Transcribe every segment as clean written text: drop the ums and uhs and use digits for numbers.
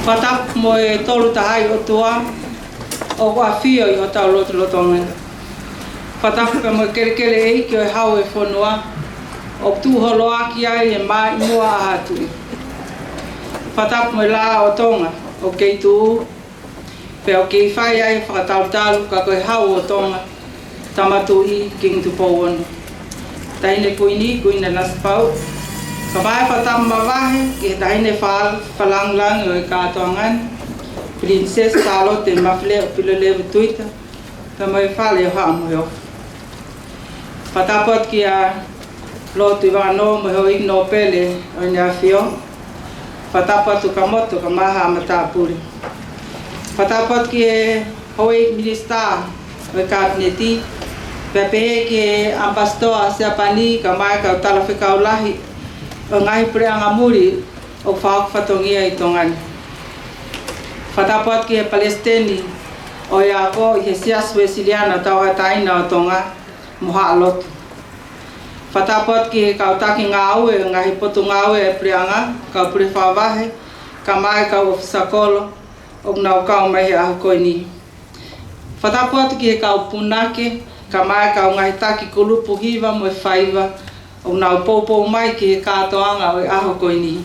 Patap mo e tolu tahai o tua o wa fio I o tau lotu lotonga. Patap ka mo kere e ki o hau e whanua o tu holo aki ai e mai mua a hatui. Patap mo la o tonga o kei tu pe o kei whai ai whakatautalu ka koe hau o tonga tamatu I king tu pouonu. Taine kuini naspau. Kabai patam mawahe ki taine falang lang o katoangan. Princess Charlotte mafle o piloleve tuita. Kamai fale ha mo. Patapot ki a lotu vano mo ho igno pele o nyafio. Patapot tu kamoto kamaha matapuri. Patapot ki hoi minister o kabineti. Pepe ki ambassador siapani kamai ka talafika ulahi. O ngai pre angamuri o faak fatongia I tongan. Fatapot ki Palestini o yako Hesias Wesiliana tawa taina o tonga muha lot. Fatapot ki kautaki ngau e ngai potu ngau e pre anga ka pre favahe kamai ka ofisakolo o nau ka mai a koini. Fatapot ki ka punake kamai ka ngai taki kulupu hiva mo faiva o nau popo mai ki katoanga o aho koini.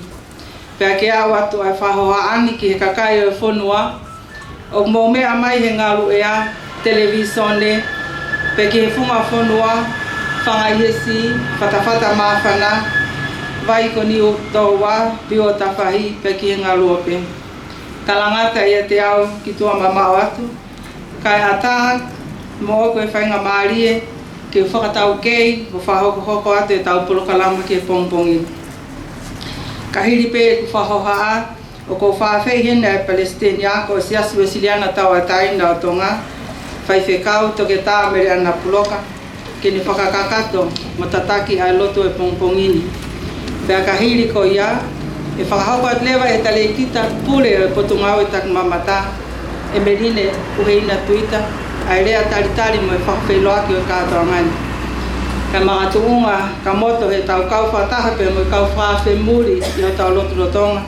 Pea ke au atu ai whahoa ani ki kakai o whanua. O mo mea mai he ngalu ea televisione. Pea ki he whunga whanua, whanga iesi, whatawhata mawhana. Vai ko ni o toa, pio tawhahi, pea ki he ngalu ope. Talangata ia te au ki tua mamau atu. Kai ata mo koe whainga maarie. Ke whakatau kei, ko whahoko hoko atu e tau polokalama ke pongpongi. Kahiri pe ku whahohaa, o ko whawhei hena e Palestina, ko siasu e siliana tau a taina o tonga, whaiwhekau toke tā mere ana puloka, ke ni whakakakato, matataki ai loto e pongpongini. Pea kahiri ko ia, e whakahoko at lewa e tale kita pule e potungau e tak mamata, e merine uheina tuita, ai rea talitali mo e whakawhiloaki o kātoangani. Ka mga tuunga, ka moto he tau kau whataha pe mo kau whawhemuri I o tau lotu lotonga.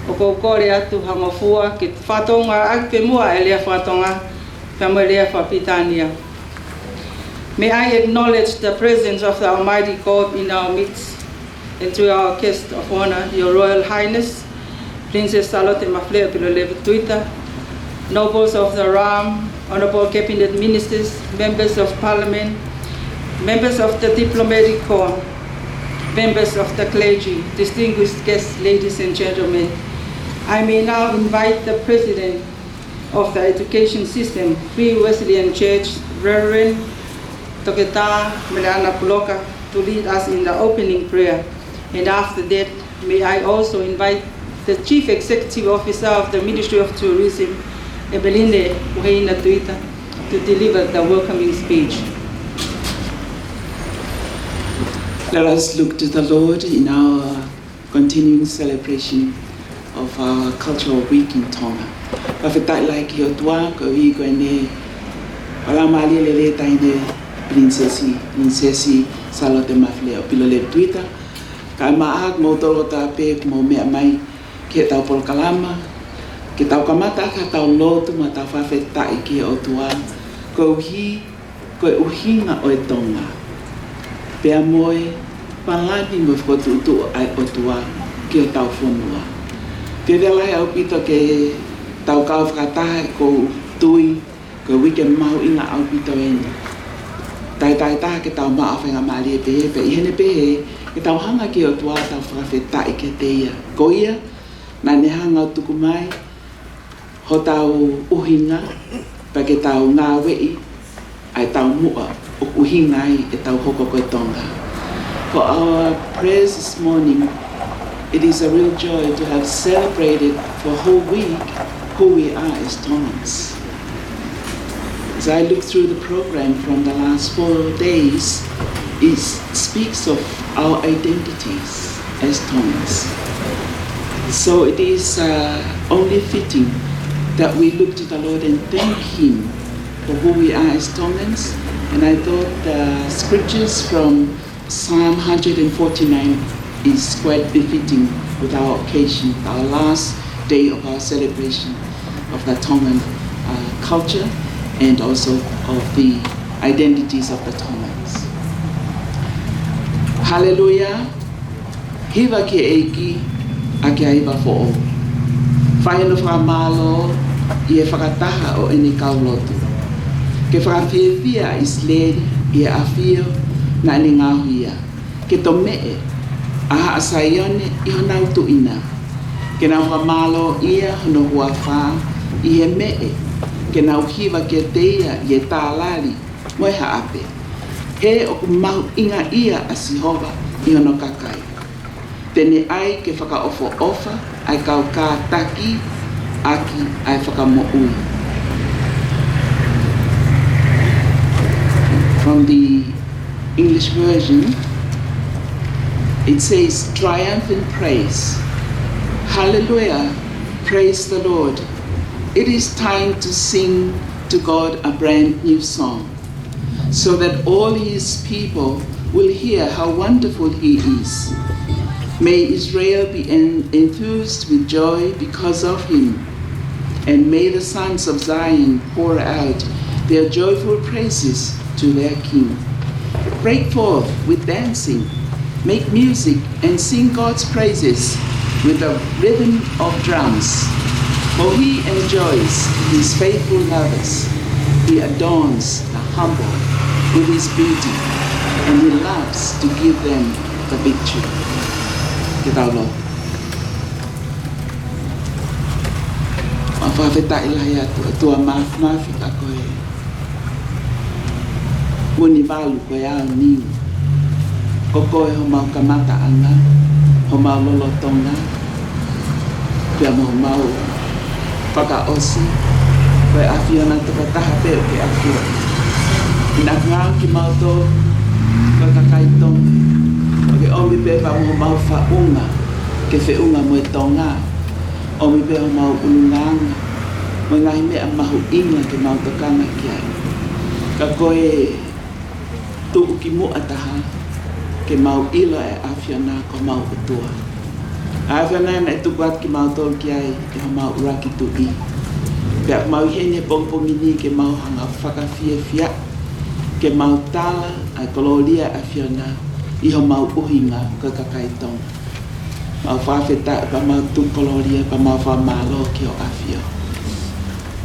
O kou kore atu hangofua ki whatonga ak pe mua e lea whatonga pe mo lea whapitania. May I acknowledge the presence of the Almighty God in our midst and to our guest of honor, Your Royal Highness, Princess Charlotte Maflea Piloleve Tuita, nobles of the Ram, honorable cabinet ministers, members of parliament, members of the diplomatic corps, members of the clergy, distinguished guests, ladies and gentlemen. I may now invite the President of the Education System, Free Wesleyan Church, Reverend Toketa Melana Puloka, to lead us in the opening prayer. And after that, may I also invite the Chief Executive Officer of the Ministry of Tourism, Ebeline Uheina Tuita, to deliver the welcoming speech. Let us look to the Lord in our continuing celebration of our Cultural Week in Tonga. Pawhetai lai ki o tua, ko i koe ne palamali lele taine Princesi Charlotte Maflea o Piloleve Tuita. Ka maak mo tolo ta pe mo mea mai ke tau polokalama, ke tau kamata ka tau lotu ma tau whawhetai ki o tua, ko uhinga o e Tonga. Pea moe, palani mo whakotutu ai o tua ki o tau whanua. Te relai au pito ke tau kau whakataha ko tui, ko wike mau inga au pito eni. Tai taha ke tau maa whenga maali e pehe, pe ihene pehe, ke tau hanga ki o tua tau whakawhetai ke te ia. Ko ia, na ne hanga o tuku mai, ho tau uhinga, pa ke tau ngā wei, ai tau mua, o uhingai e tau hoko koe Tonga. For our prayers this morning, it is a real joy to have celebrated for a whole week who we are as Tongans. As I look through the program from the last 4 days, it speaks of our identities as Tongans. So it is only fitting that we look to the Lord and thank Him for who we are as Tongans. And I thought the scriptures from Psalm 149 is quite befitting with our occasion, our last day of our celebration of the Tongan culture and also of the identities of the Tongans. Hallelujah. Hiva ke eiki a ke aiva fo'o. Whaino whamalo i e whakataha o ene kaulotu. Ke whakawhiawhia Isleri i e awhio na ene ngāhuia. Ke to mee a haasaione i honau tuina. Ke nau whamalo ia hono hua whā i he mee. Ke nau hiva ke teia i e tālari moe haape. He o ku mahu inga ia a Sihova i hono kakai. Tene ai ke whakaofo ofa ai kau kā taki aki ai whakamo'ui. From the English version, it says triumphant praise. Hallelujah, praise the Lord. It is time to sing to God a brand new song, so that all his people will hear how wonderful he is. May Israel be enthused with joy because of him, and may the sons of Zion pour out their joyful praises to their king. Break forth with dancing, make music, and sing God's praises with the rhythm of drums. For he enjoys his faithful lovers. He adorns the humble with his beauty, and he loves to give them the victory. Ke tau lo. Mawhawheta ilahi atua mafi a koe. Uni walu koe au niu. Ko koe ho mau kamata anga, ho mau lolotonga, pia mo mau whakaosi, koe awhiona tuka taha peo ke awhia. Ina ngau ki mau tō, koe kakaitonga. Ke omi pepa mo mau whaunga, ke whiunga mo e tonga. Omi pepa mau ulunganga, mo ngahi mea mahu inga ke mau tokanga ki ai. Ka koe tuku ki mua taha, ke mau ila e awhiana ko mau utua. Awhiana na e tuku at ki mau tol ki ai, ke mau uraki tu i. Pea mau hene pongpongini ke mau hanga whakawhiawhia, ke mau tala ai koloria awhiana, iho mau uhinga ka kakaitonga. Mau whawheta pa mau tupoloria pa mau whamalo ki o awhio.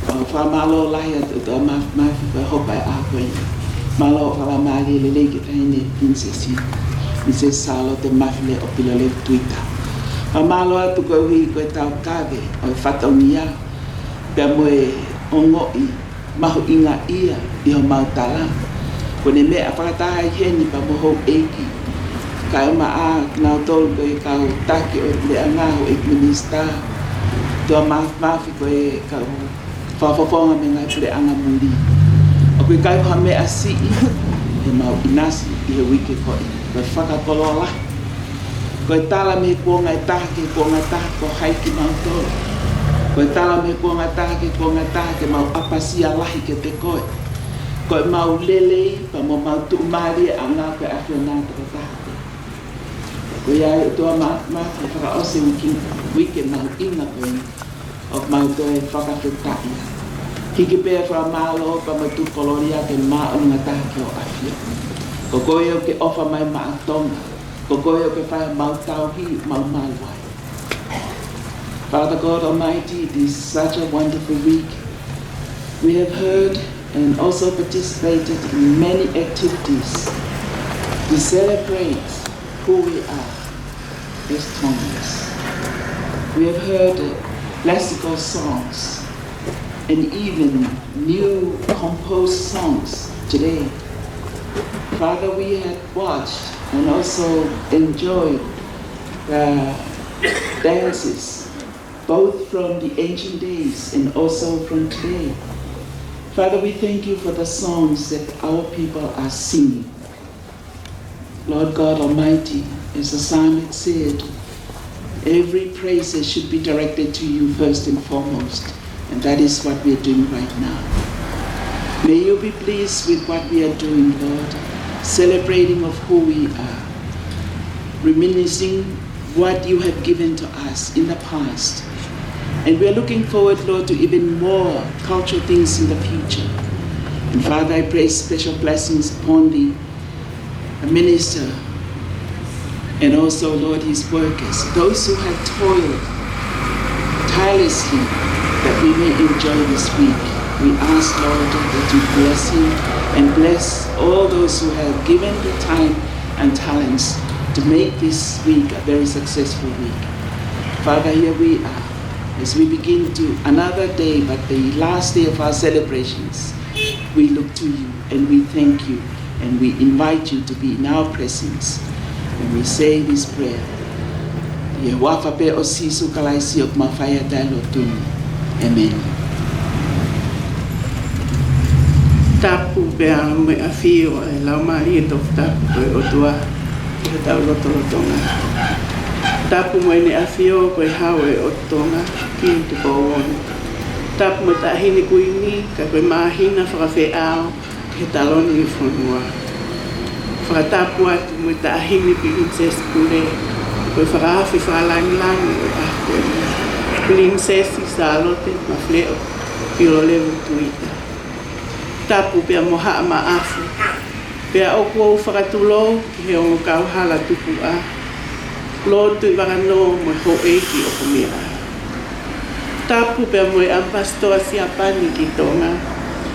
Mau whamalo lahi atu toa mawhi pa hopai a koe. Malo whamali lele ki tahine princesi. Princess Salo te mawhile o pilale tuita. Whamalo atu koe hui koe tau kawe o whataungia. Pea moe ongoi mahu inga ia iho mau tala. Kone mea whakataha i heni pa moho eiki. Kai maa nau tolu koe kau taki o le angaho e minista. Tua mafi koe kau whawhawhonga me ngai pule anga muri. O koe kai koha mea si e mau inasi i he wike koe. Koe whakakolola. Koe tala me kua ngai tahake ko haiki mau tolu. Koe tala me kua ngai tahake mau apasia lahi ke te koe. Koe mau lelei pa mo mau tuumari a ngā koe awhiona takataha. Ko ia toa mafi whakaose wike mau inga koe o mau toe whakawhetai. Hiki pēr whamalo pa mai tūkoloria ke maunga taha ki o awhia. Ko koe o ke ofa mai maatonga. Ko koe o ke whaia mau tauhi mau malwai. Father God Almighty, it is such a wonderful week. We have heard and also participated in many activities to celebrate who we are as Tongans. We have heard classical songs and even new composed songs today. Father, we had watched and also enjoyed the dances, both from the ancient days and also from today. Father, we thank you for the songs that our people are singing. Lord God Almighty, as the psalmist said, every praise should be directed to you first and foremost, and that is what we are doing right now. May you be pleased with what we are doing, Lord, celebrating of who we are, reminiscing what you have given to us in the past, And we're looking forward, Lord, to even more cultural things in the future. And Father, I pray special blessings upon the minister and also, Lord, his workers, those who have toiled tirelessly that we may enjoy this week. We ask, Lord, that you bless him and bless all those who have given the time and talents to make this week a very successful week. Father, here we are as we begin to another day, but the last day of our celebrations. We look to you and we thank you and we invite you to be in our presence. And we say this prayer. Amen. Tapu bea me afio e lau mari to tapu e otua e tau lotonga. Tapu mo ne afio ko hau e otonga ki te bawoni. Tapu mo tahini kuini ka ko mahina whakawhi ao ke taloni i whanua. Whakatapu atu mo tahini princess pule ko whakawhi whakalangilangi o ahko e princess i salote ma fleo pilo lewu tuita. Tapu pia moha maafu. Pia oku o whakatulo ki he ongo kauhala tupu a. Lo tui wakano mo ho eiki o kumia. Tapu pia mo e ampastoa si apani ki tonga.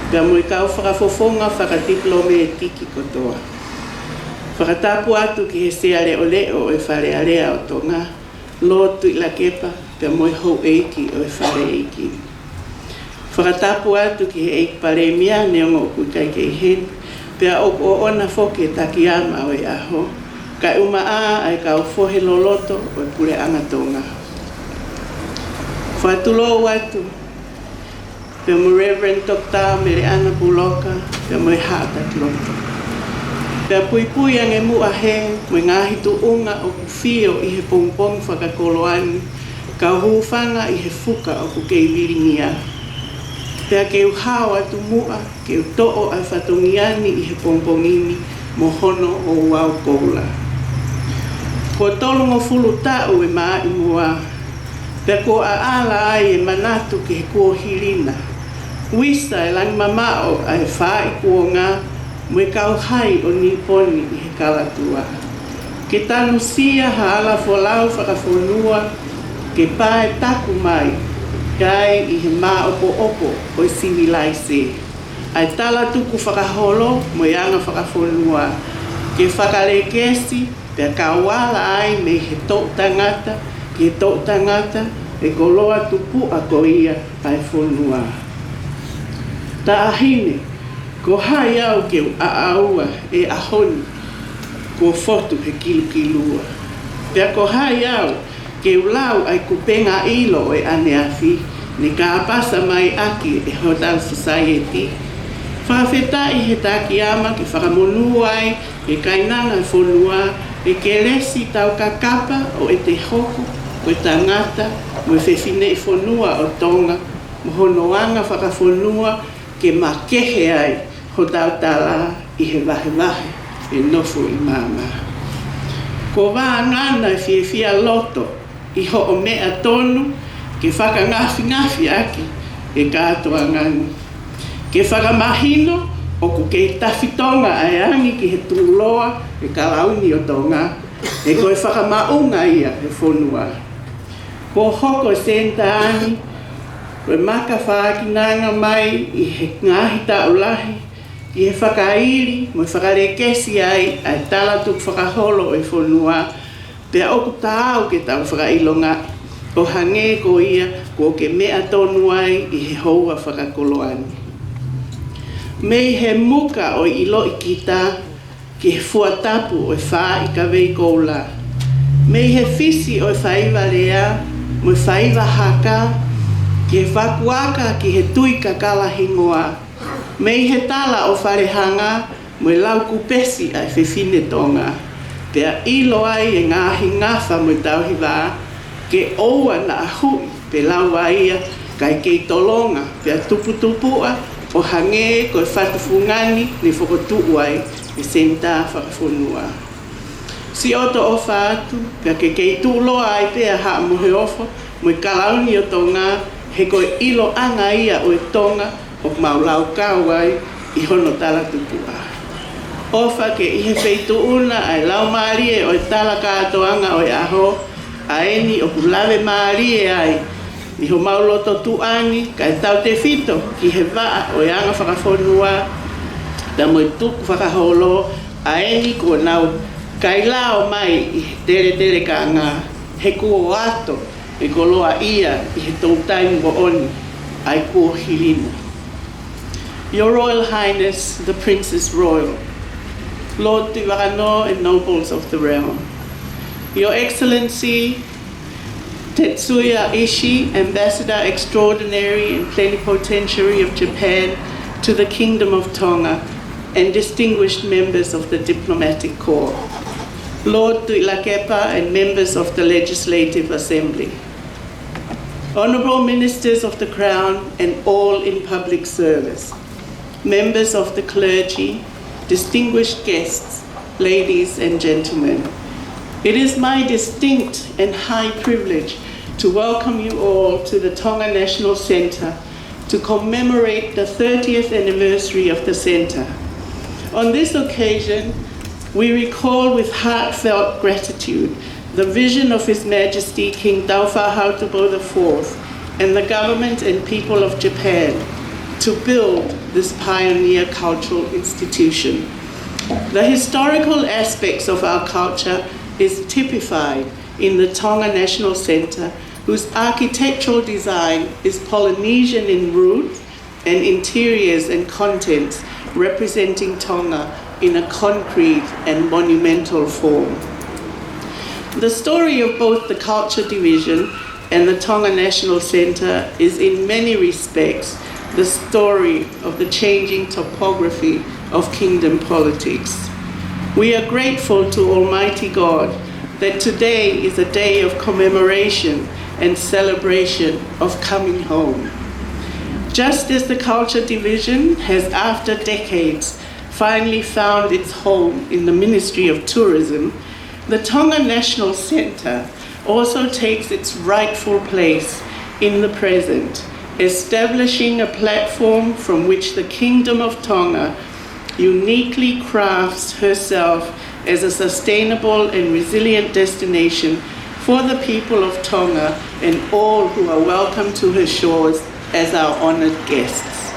Pia mo e kau whakafofonga whakadiplome e tiki kotoa. Whakatapu atu ki he sea leo leo e whare area o tonga. Lo tui la kepa pia mo e ho eiki o e whare eiki. Whakatapu atu ki he eik paremia ne ongo ku kai kei hen. Pea o ona foke taki ama o e aho. Kai uma a ai ka o fohe loloto o e pure angatonga. Whatulo atu. Pea mo Reverend Dr. Mele Ana Puloka. Pea mo e hata kiloto. Pea pui pui ange mua he. Mo ngahi tu unga o ku fio i he pongpong whakakoloani. Ka hufanga i he fuka o ku kei viringia. Pea ke uhau atu mua, ke uto'o ai whatongiani i he pongpongini mo hono o wau koula. Ko tolongo fulu tau e maa i mua, pea ko a ala ai e manatu ke he kua hirina. Wisa e lang mamao ai wha i kua ngā, mo e kau hai o niponi i he kalatua. Ke tanu sia ha ala folau whakafonua, ke pae taku mai, kai i he mā opo o i civilise. Ai tala tuku whakaholo mo i anga whakafonua. Ke whakalekesi, pia kawala ai me he tō tangata, ke tō tangata, e koloa tupu a ko ia ai whonua. Ta ahine, ko hai au ke a aua e ahoni, ko fotu he kilukilua. Pia ko hai au, ke ulau ai kupenga ilo e ane afi, ne ka apasa mai aki e Hotel Society. Whawhetai he taki ama ki whakamonu ai, e kainanga e whonua, e ke lesi tau kakapa o e te hoko, o e tangata, mo e whewhine i whonua o tonga, mo honoanga whakawhonua ke makehe ai, ho tau tala i he wahe, e nofo i mama. Ko wā ngana e whiewhia loto, i ho o mea tonu, ke whakangafi aki, e kātoa nganu. Ke whakamahino, o ku kei tawhitonga ai angi ki he tūloa, e kalauni o tonga, e koe whakamaunga ia e whonua. Ko hoko senta ani, koe maka whaakinanga mai i he ngahi taulahi, i he whakairi, mo whakarekesi ai, ai talatu whakaholo e whonua, pea oku tāu ke tau whakailonga, o hange ko ia, ko ke mea tonu ai i he houa whakakoloani. Mei he muka o ilo i kita, ke he fuatapu o e wha i ka vei koula. Mei he fisi o e whaiva rea, mo e whaiva haka, ke he whakuaka ki he tui kakala hingoa. Mei he tala o wharehanga, mo e lau kupesi ai whewhine tonga. Pea ilo ai e ngahi ngawha mo e tauhi wā, ke oua na ahui pe lau aia, kai kei tolonga, pea tupu-tupua, o hange koe whatufungani ni whakotuu ai e senta whakawhonua. Si oto ofa atu, pea ke kei tūloa ai pea haa mohe ofo, Mui kalauni o Tonga, he koe ilo anga ia o Tonga, o maulau kauai, I hono tala tupua. Ofa ke I he feituuna ai lau maarie o tala kātoanga o aho, a eni o kulave maarie ai, I ho mauloto tuangi, kai tau te fito, ki he waa o anga whakafonua, da moi tuku whakaholo, a eni ko nau kai lao mai I tere ka ngā he kua ato, I koloa ia I he tau taimbo oni, ai kua hilina. Your Royal Highness, the Princess Royal, Lord Te Whakano and nobles of the realm, Your Excellency, Tetsuya Ishii, Ambassador Extraordinary and Plenipotentiary of Japan to the Kingdom of Tonga, and distinguished members of the Diplomatic Corps, Lord Tuilakepa and members of the Legislative Assembly, Honourable Ministers of the Crown and all in public service, members of the clergy, distinguished guests, ladies and gentlemen. It is my distinct and high privilege to welcome you all to the Tonga National Centre to commemorate the 30th anniversary of the Centre. On this occasion, we recall with heartfelt gratitude the vision of His Majesty King Tauwha Hautabo IV and the government and people of Japan to build this pioneer cultural institution. The historical aspects of our culture is typified in the Tonga National Centre, whose architectural design is Polynesian in root and interiors and contents representing Tonga in a concrete and monumental form. The story of both the Culture Division and the Tonga National Centre is in many respects the story of the changing topography of kingdom politics. We are grateful to Almighty God that today is a day of commemoration and celebration of coming home. Just as the Culture Division has, after decades, finally found its home in the Ministry of Tourism, the Tonga National Centre also takes its rightful place in the present, establishing a platform from which the Kingdom of Tonga uniquely crafts herself as a sustainable and resilient destination for the people of Tonga and all who are welcome to her shores as our honoured guests.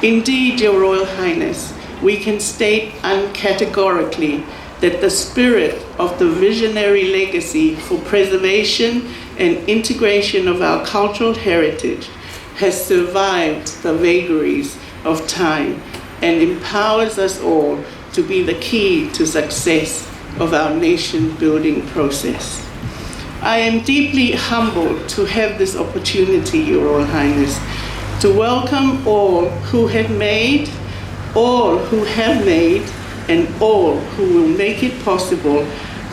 Indeed, Your Royal Highness, we can state uncategorically that the spirit of the visionary legacy for preservation and integration of our cultural heritage has survived the vagaries of time and empowers us all to be the key to success of our nation-building process. I am deeply humbled to have this opportunity, Your Royal Highness, to welcome all who have made, and all who will make it possible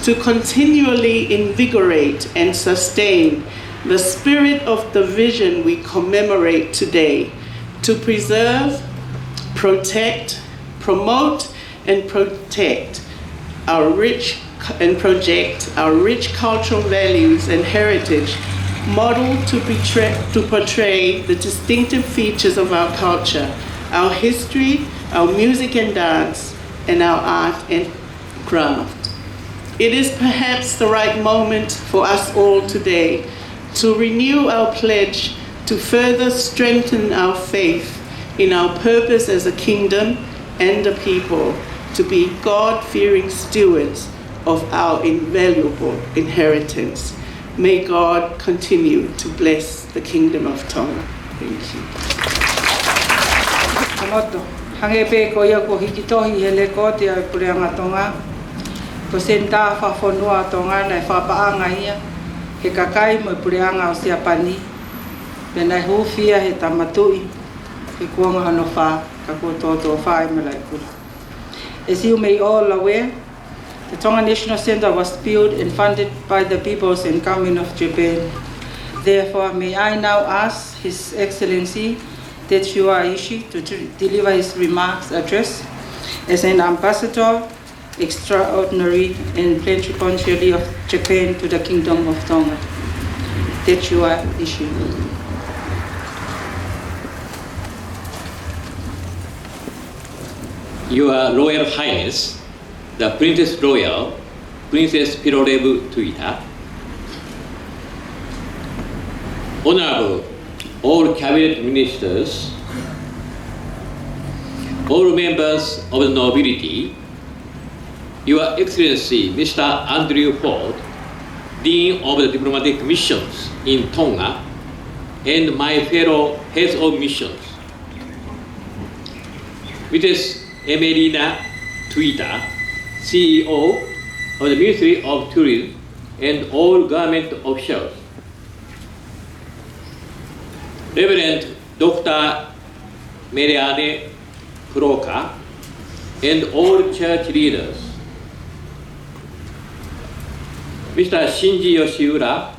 to continually invigorate and sustain the spirit of the vision we commemorate today, to preserve, protect, promote, and protect our rich and project our rich cultural values and heritage, modeled to portray the distinctive features of our culture, our history, our music and dance, and our art and craft. It is perhaps the right moment for us all today to renew our pledge to further strengthen our faith in our purpose as a kingdom and a people, to be God-fearing stewards of our invaluable inheritance. May God continue to bless the Kingdom of Tonga. Thank you. Amoto, hangepe ko ia ko hikitohi hele ko te ai pureanga Tonga. Ko senta whafonua Tonga nei whapaanga ia. He kakai mo pureanga o Siapani. Pena hufia he tamatui. He kuanga ano wha, ka kuototo whae malai kura. As you may all aware, the Tonga National Centre was built and funded by the People's and Government of Japan. Therefore, may I now ask His Excellency Tetsuya Ishii to deliver his remarks address as an ambassador extraordinary and plenipotentiary of Japan to the Kingdom of Tonga. Te chua issue. Your Royal Highness, the Princess Royal, Princess Pirolevu Tuita, Honorable all cabinet ministers, all members of the nobility, Your Excellency Mr. Andrew Ford, Dean of the Diplomatic Missions in Tonga, and my fellow heads of missions, Mrs. Emelina Tuita, CEO of the Ministry of Tourism, and all government officials, Reverend Dr. Marianne Kuroka, and all church leaders, Mr. Shinji Yoshiura,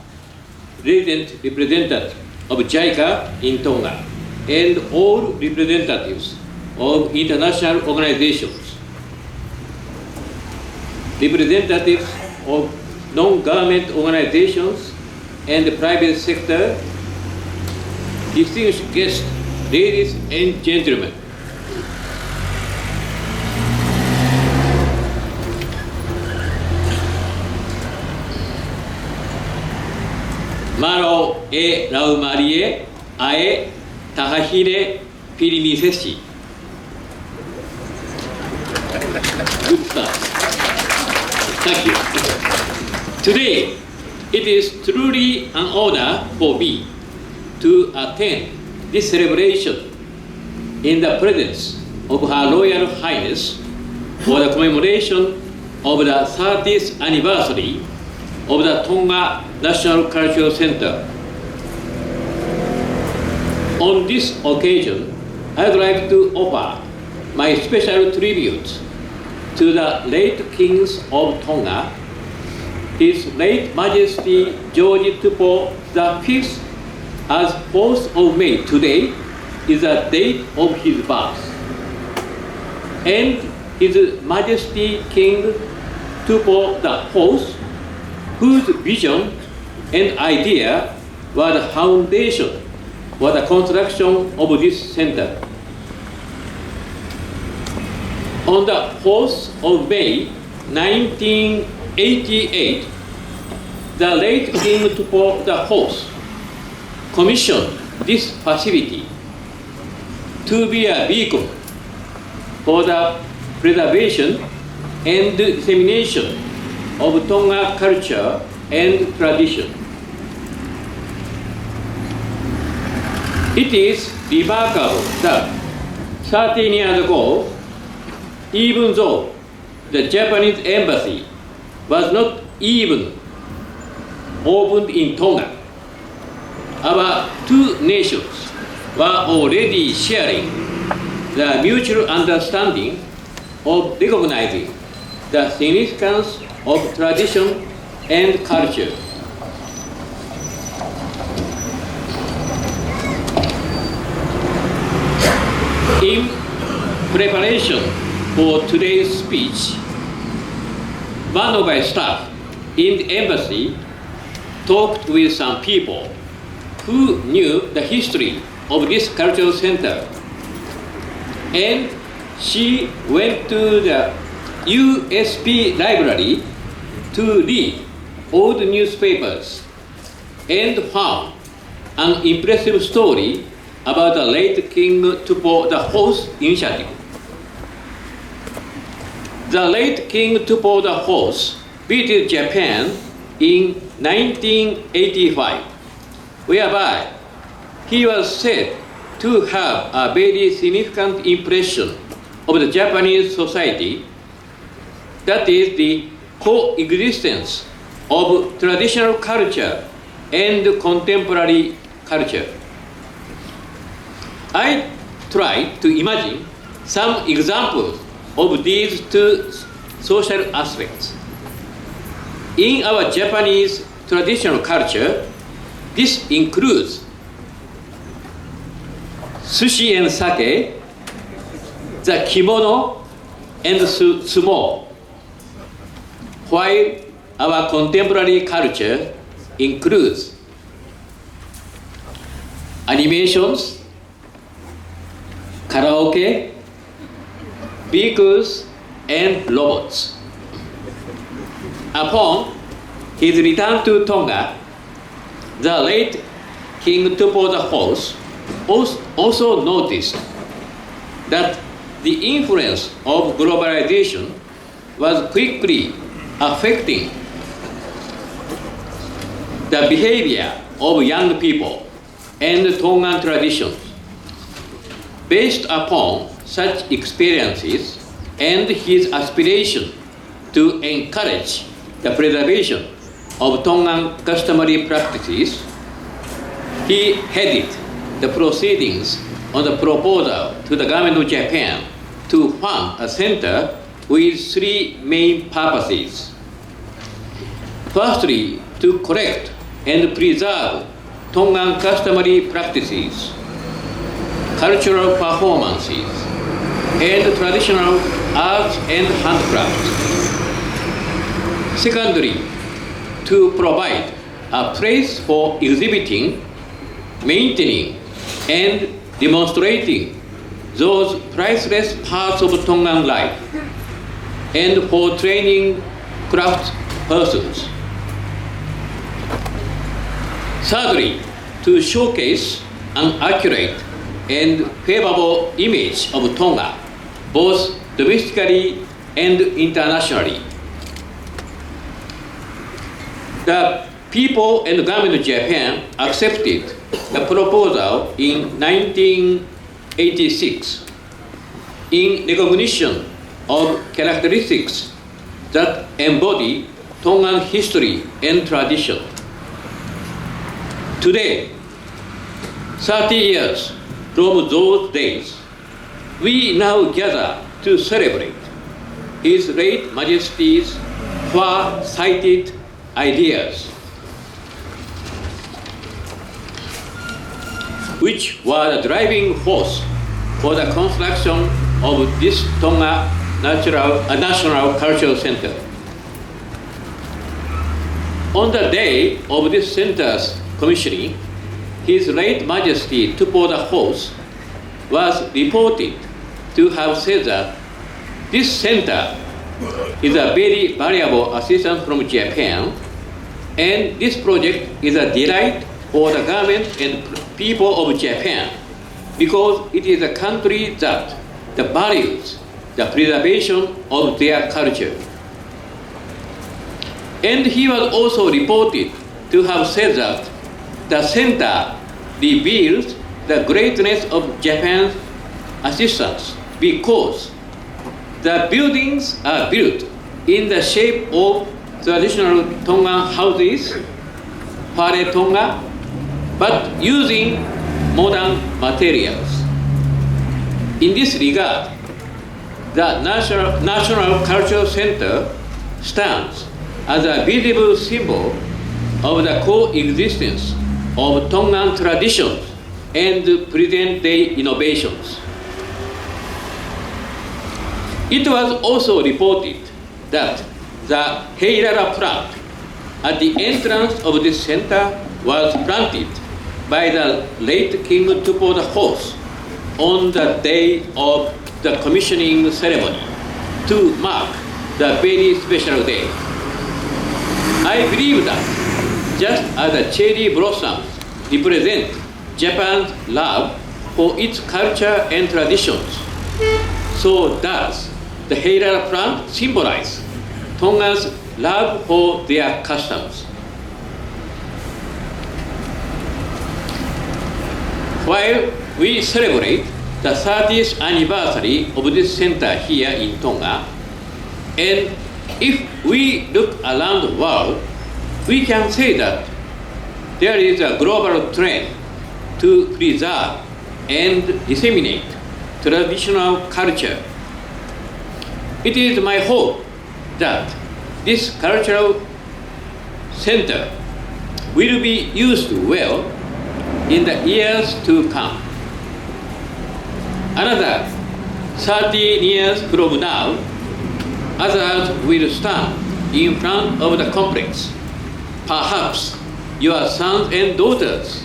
resident representative of JICA in Tonga, and all representatives of international organizations, representatives of non-government organizations and the private sector, distinguished guests, ladies and gentlemen. Maro e Raumarie ae Tahahire Pirimisesi. Good start. Thank you. Today, it is truly an honor for me to attend this celebration in the presence of Her Royal Highness for the commemoration of the 30th anniversary of the Tonga National Cultural Center. On this occasion, I would like to offer my special tribute to the late Kings of Tonga, His late Majesty George Tupou V, as 4th of May today is the date of his birth, and His Majesty King Tupou IV, whose vision and idea were the foundation for the construction of this center. On the 4th of May, 1988, the late King Tupou IV commissioned this facility to be a beacon for the preservation and dissemination of Tonga culture and tradition. It is remarkable that 13 years ago, even though the Japanese embassy was not even opened in Tonga, our two nations were already sharing the mutual understanding of recognizing the significance of tradition and culture. In preparation for today's speech, one of my staff in the embassy talked with some people who knew the history of this cultural center, and she went to the USP library to read old newspapers and found an impressive story about the late King Tupou IV's initiative. The late King Tupou IV visited Japan in 1985, whereby he was said to have a very significant impression of the Japanese society, that is the coexistence of traditional culture and contemporary culture. I tried to imagine some examples of these two social aspects. In our Japanese traditional culture, this includes sushi and sake, the kimono, and sumo, while our contemporary culture includes animations, karaoke, vehicles, and robots. Upon his return to Tonga, the late King Tupou the Fourth also noticed that the influence of globalization was quickly affecting the behavior of young people and Tongan traditions. Based upon such experiences and his aspiration to encourage the preservation of Tongan customary practices, he headed the proceedings on the proposal to the government of Japan to fund a center with three main purposes. Firstly, to correct and preserve Tongan customary practices, cultural performances, and traditional arts and handcrafts. Secondly, to provide a place for exhibiting, maintaining, and demonstrating those priceless parts of Tongan life, and for training craft persons. Thirdly, to showcase an accurate and favorable image of Tonga, both domestically and internationally. The people and the government of Japan accepted the proposal in 1986 in recognition of characteristics that embody Tongan history and tradition. Today, 30 years from those days, we now gather to celebrate His late Majesty's far-sighted ideas, which were the driving force for the construction of this Tonga National Cultural Center. On the day of this center's commissioning, His late Majesty Tupou the Fourth was reported to have said that this center is a very valuable assistance from Japan, and this project is a delight for the government and people of Japan, because it is a country that values the preservation of their culture. And he was also reported to have said that the center reveals the greatness of Japan's assistance because the buildings are built in the shape of traditional Tongan houses, Whare Tonga, but using modern materials. In this regard, the National Cultural Center stands as a visible symbol of the coexistence of Tongan traditions and present-day innovations. It was also reported that the Heirara plant at the entrance of this center was planted by the late King Tupou the Fourth on the day of the commissioning ceremony to mark the very special day. I believe that just as the cherry blossoms represent Japan's love for its culture and traditions, so does the Heirara plant symbolize Tonga's love for their customs. While we celebrate the 30th anniversary of this center here in Tonga, and if we look around the world, we can say that there is a global trend to preserve and disseminate traditional culture. It is my hope that this cultural center will be used well in the years to come. Another 13 years from now, others will stand in front of the complex. Perhaps your sons and daughters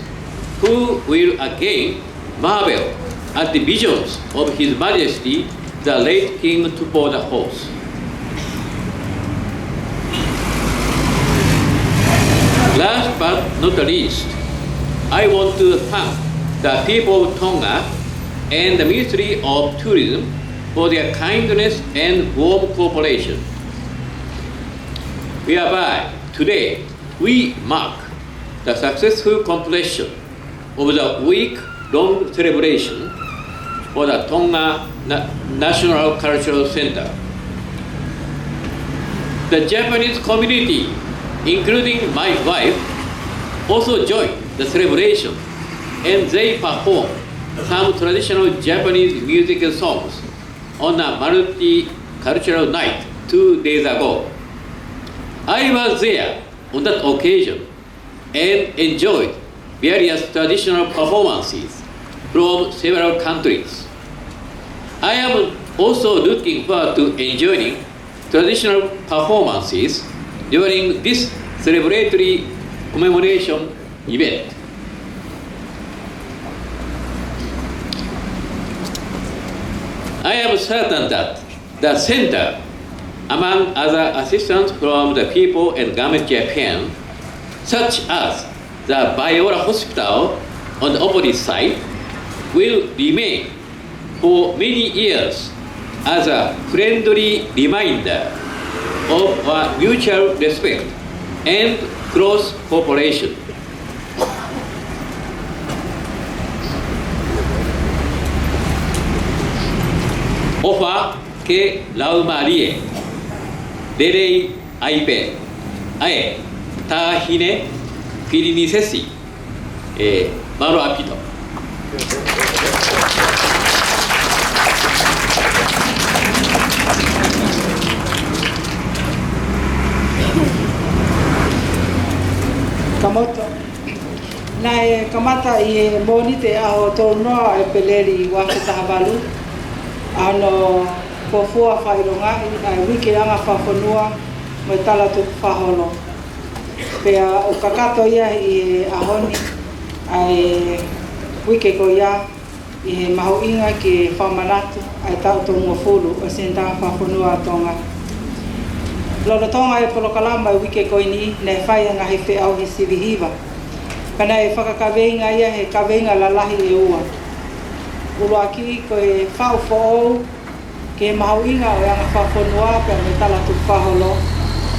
who will again marvel at the visions of His Majesty, the late King Tupou the Fourth. Last but not least, I want to thank the people of Tonga and the Ministry of Tourism for their kindness and warm cooperation. Whereby today we mark the successful completion of the week-long celebration for the Tonga National Cultural Center. The Japanese community, including my wife, also joined the celebration, and they performed some traditional Japanese musical songs on a multicultural night 2 days ago. I was there on that occasion and enjoyed various traditional performances from several countries. I am also looking forward to enjoying traditional performances during this celebratory commemoration event. I am certain that the center, among other assistants from the people and government Japan, such as the Biola Hospital on the opposite side, will remain for many years as a friendly reminder of our mutual respect and close cooperation. Ofa ke laumarie, derei aipe, ae, tahine, pirinisesi, maro apito. Kamoto. Nai kamata I moni te aho tonoa e peleri wa ke tahavalu. Ano kofua whaironga I wiki anga whafonua mo tala tu whaholo. Pea o kakato ia I ahoni ai wiki ko ia I he maho inga ki whamanatu ai tau tō ngofuru o senta whafonua tonga. Lolo tonga e polokalama I wiki ko ini ne whai anga he whiau he sivihiva. Kana e whakakaweinga ia he kaweinga lalahi e ua. Ulu aki ko e whau who'ou ke maho inga o anga whafonua pia me tala tu whaholo.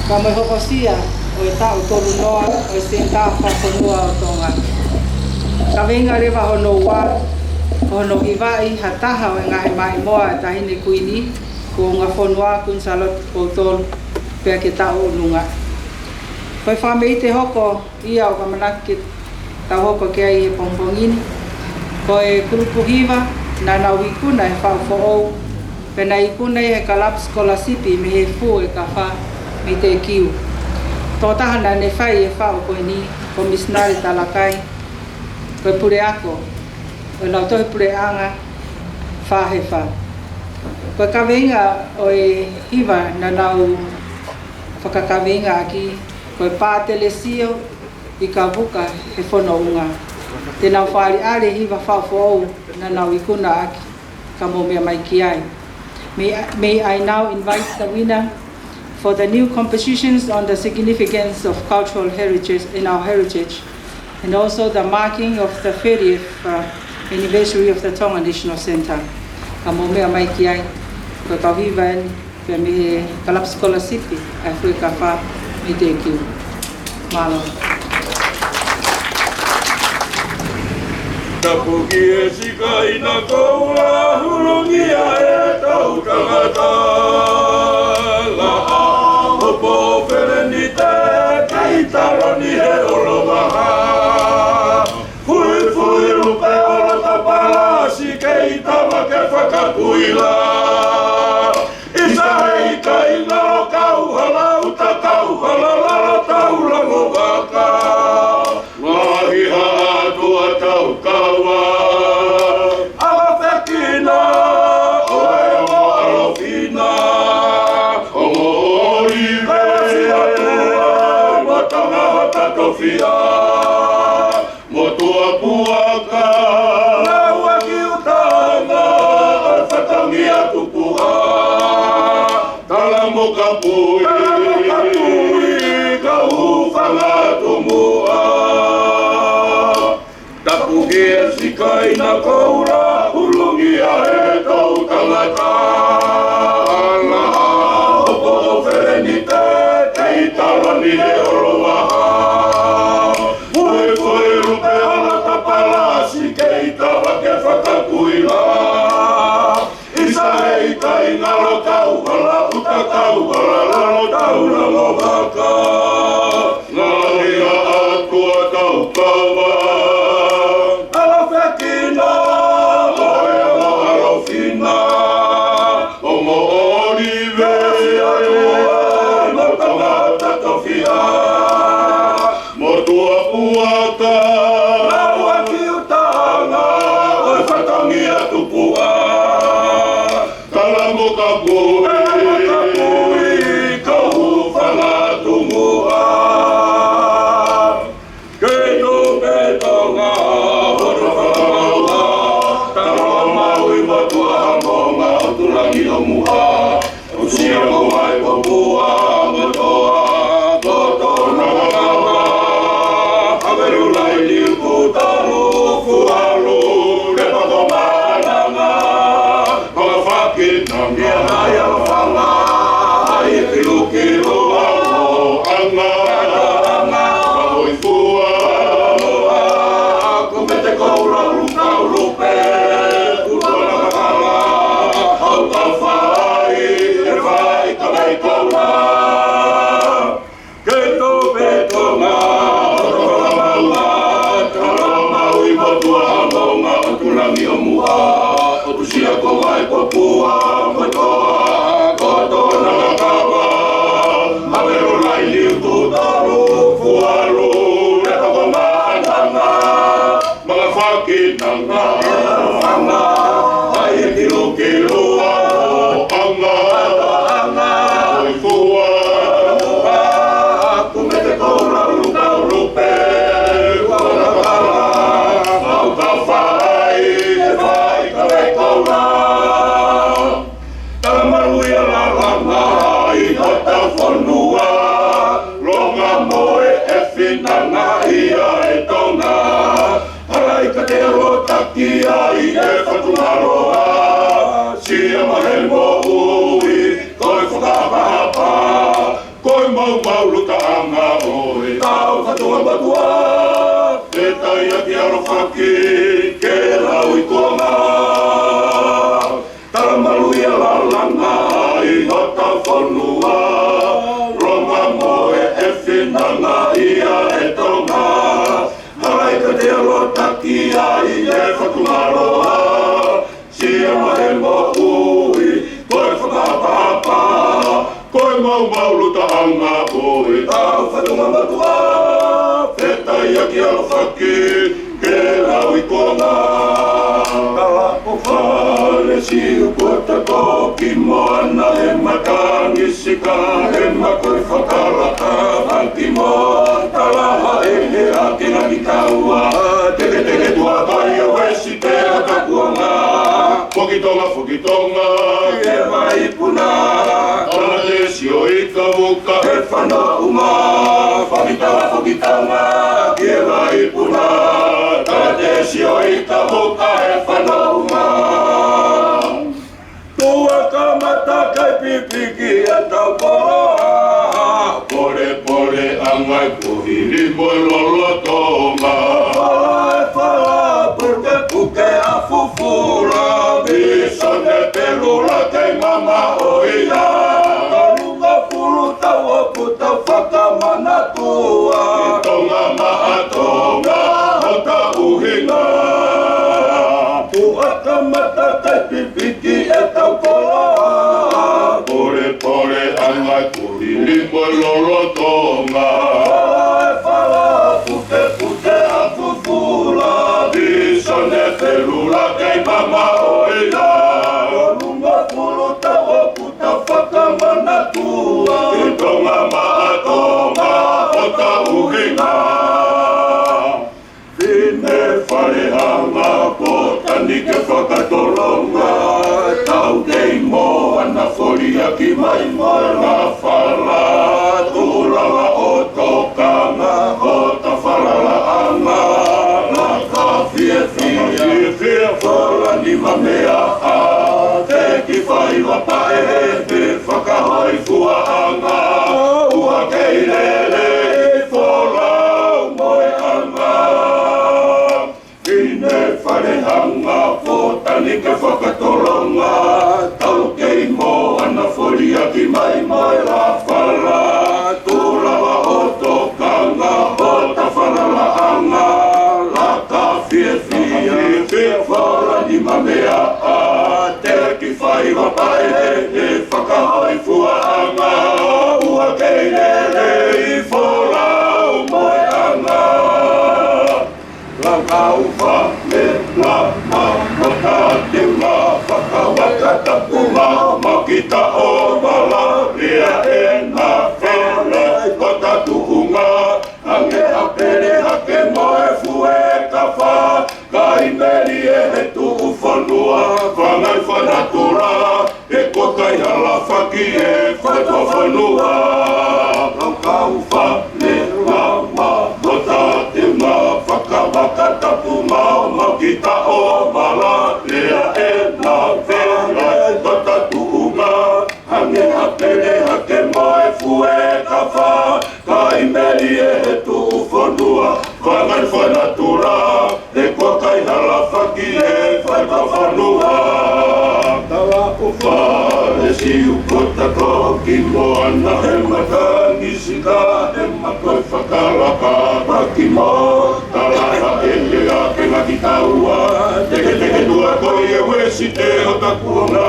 Ka me hokosia o e tau tolu noa o e senta whafonua o tonga. Kaweinga rewa hono ua, hono iwai hataha o e ngahe mai moa e tahine kuini ko ngā whonua kun salot o tolu pia ke tau ununga. Koe whamei te hoko ia o kamanaki tau hoko ke ai he pongpongini. Ko e kurupuhiwa na wikuna e whau who'ou. Pena ikuna he kalap skolasipi me he fu e ka wha me te kiu. Tō tahana ne whai e whau koe ni ko misnari talakai. Koe pure ako. O lau tohi pure anga wha he wha. Koe kaweinga o e hiwa na nau whakakaweinga aki. Koe pātele sio I ka vuka he whono unga. Te nau whaari are hiwa whauwho'ou na nau ikuna aki ka mo mea mai ki ai. May I now invite the winner for the new compositions on the significance of cultural heritage in our heritage and also the marking of the 30th anniversary of the Tonga National Center. Ka mo mea mai ki ai, ko ka vivan pe me he kalap skolasipi ai fui ka wha me te kiu. Malo. Tapuki e sika I na koula hurungia e tau tangata. La a hopo pereni te kei taroni he olo maha. Fui fui rupe olo tapala si kei tama ke whakapuila. Isa hei kai ngaro kau hala uta kau hala lara tau lango waka. Ngahi haa tua tau kawa. Ala whekina, oe o alofina. Ongo orive, mo tanga hata tofia. Mo tua pua kai na koura hulungi a e tau tangata ala hopo fereni te kei talani e oroaha Moe koe rupe ala tapala si kei tawa ke whakakuila Isa hei kai ngalo tau ala uta tau ala lalo tau lalo waka Ngai a atua tau kawa Ala whekina Oe amo alo fina Omo orive Atua Mo tangata tofia Mo tua puaka Laua ki utanga Oe whatangi atu pua Kalamo kapui Kau whangatumua Kei tu petonga Horo whangaua Taro maui matua hamonga O tulangi o muha Usia mo mai popua Motoa Kotona wakawa Haveru lai liu kutalu Fualu Repa komananga Koga whakinanga Ia whanga Ia kilu amo anga Kamoi fua Kumete koura luka lupe Kutona kakala Hau ka whai E whai ka mei koura Kei tō petonga Oro maua Taro maui motua hamonga O tulangi o muha O tusia ko mai popua Motoa Kotona kawa Haveru lai liu tutaru Fuaru Repa komananga Mga whakinanga Whanga Ai e kilu amo anga Oi fua Kumete koura luka lupe Kona kala Mau ka whai E whai ka rei koura Tamaruia la langa I hota whanua Longa moe e whinanga Ia e tonga Harai ka te rotaki ai e whatumaroa Sia mahe mo ui Koe whakapapa Koe mau luta anga oe Tau whatunga matua Te tai aki aro whaki Ke lau i kuanga Taramaluia la langa I hota whanua Ronga moe e whinanga Ia e tonga Harai ka te rotaki ai e whatumaroa Sia mahe mo ui Koe whakapapa Koe mau luta anga oe Tau whatunga matua Whetai aki alo whaki Ke lau i konga Kala o whare siu kota toki moana E matangi sika E makoi whakarata Hanki mo Talaha e he ake ngaki kaua Teke tua kai o wesi te akakuanga Fokitonga Ke mai puna Ona te sio i ka muka E whanaunga Fokitanga Ke mai puna Ona te sio i ka muka E whanaunga Tua ka mata kai pipiki e tau poroa Pore angai puhiri moi lolo tonga Fala porque puke a fufura Bisone pelula te mama oia Kalunga fulu tau oku tau whakamana tua Tonga maatonga hota uhinga Tua ka mata kai pipiki e tau poroa Pore angai puhiri moi lolo tonga Fala puke a fufura Bisone pelula te mama oia Kalunga fulu tau oku tau whakamana tua Tonga maatonga hota uhinga Vine wharehanga potani ke whakatolonga Tau kei mo ana fori aki mai moe ngā whala Tūlanga o tokanga o ta whalala anga Ngā ka fie fōtani ke whakatolonga. Tau kei mō ana whoria ki mai mai la whala. Tūrawa o tōkanga o ta whanalaanga. La ka fie fie ke whala ni mamea a. Te ki whai wapai e whakahoi fuaanga. Ua kei lele i whola o moe anga. La kauwha me la mawaka te ma whakawaka tapu makita o wala. Rea e na whele o tatuunga. Ange hapere hake moe fue ka wha. Kai meri e he tuu whanua. Whangai whanatura. E kokai hala whaki e whatua whanua. La kauwha me la mawaka te ma whakawaka tapu makita o wala. Rea e na whele o tatuunga. Ange hapere hake moe fue ka wha. Kai meri e he tuu whanua. Whangai whanatura. E kokai hala whaki e whatua whanua. Tawa o whare siu kota ko ki moana he matangi sika. He makoi whakalaka paki mo. Talaha e lea ke ngaki taua. Teke tua koi e wesi te o takuonga.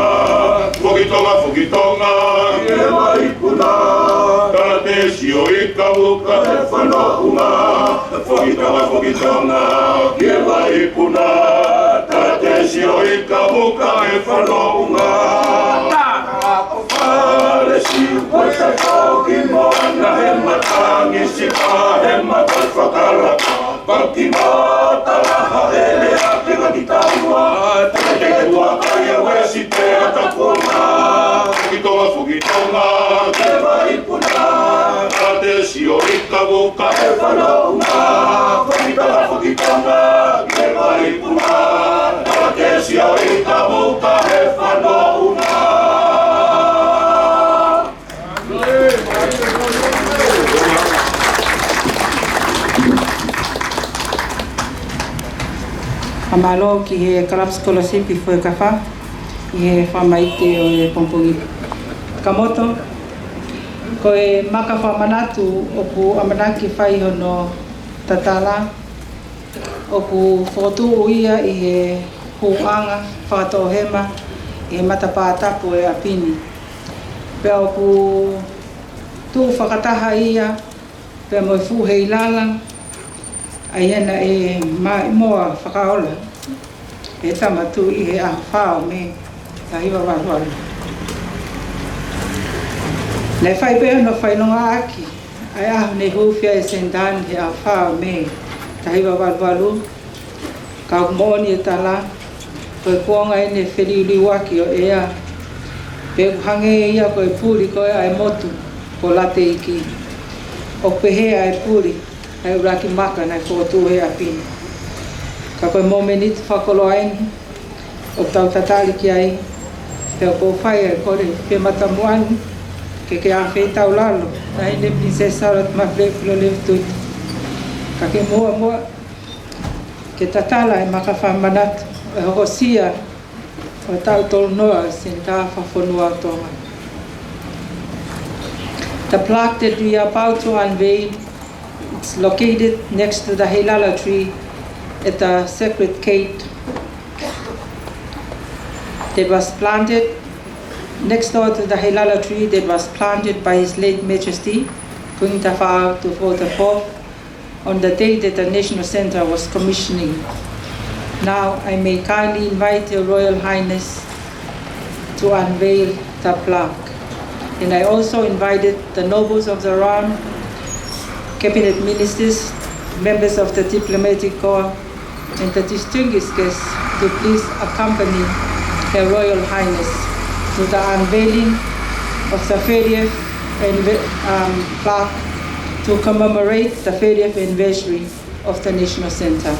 Fukitonga, ke waipuna. Tala te sio i kauka e whanounga. Fukitonga, ke waipuna. Tala te sio i kauka e whanounga. Whare siu koe te kauki moana he matangi sika. He makoi whakalaka paki mo. Talaha e lea ke ngaki taua. Teke tua kai e wesi te o takuonga. Fukitonga, ke waipuna. Tala te sio i kauka e whanounga. Fukitonga, ke waipuna. Tala te sio i kauka e whanounga. Amalo ki he Club Scholarship i fue kafa. I he whamaite o e pompongi kamoto. Ko e maka whamanatu o ku amanaki whai hono tatala. O ku whotu o ia i he huanga whakatohema i he matapātapu e apini. Pea o ku tū whakataha ia, pea mo e fuhe i lalang. Ai hena e moa whakaola. E tamatu i he ahawhao me tahiwa waruaru. Nei whai pēo no whainonga aki. Ai ahu nei hūwhia e sendani he ahawhao me tahiwa waruaru. Ka mōni e tala. Koe kuonga e ne whiriuri waki o ea. Pēku hange ia koe pūri koe ai motu ko late iki. O pehea e pūri. Ai uraki maka nai whotu he apini. Ka koe momenit whakolo aini. O tau tatali ki ai. Pea ko whai ai kore pe matamuani. Ke awhi tau lalo. Nai ne princesa rat mawlepilo lewtut. Ka ke mua. Ke tatala e maka whamanatu. E hokosia. O tau tolu noa sin tā whawhonua tonga. The plaque that we are about to unveil, it's located next to the Heilala tree at the Sacred Gate. That was planted next door to the Heilala tree that was planted by His late Majesty, King Tafao Tufo IV, on the day that the National Center was commissioning. Now I may kindly invite Your Royal Highness to unveil the plaque. And I also invited the nobles of the realm, cabinet ministers, members of the diplomatic corps, and the distinguished guests to please accompany Her Royal Highness to the unveiling of the 30th plaque to commemorate the 30th anniversary of the National Center.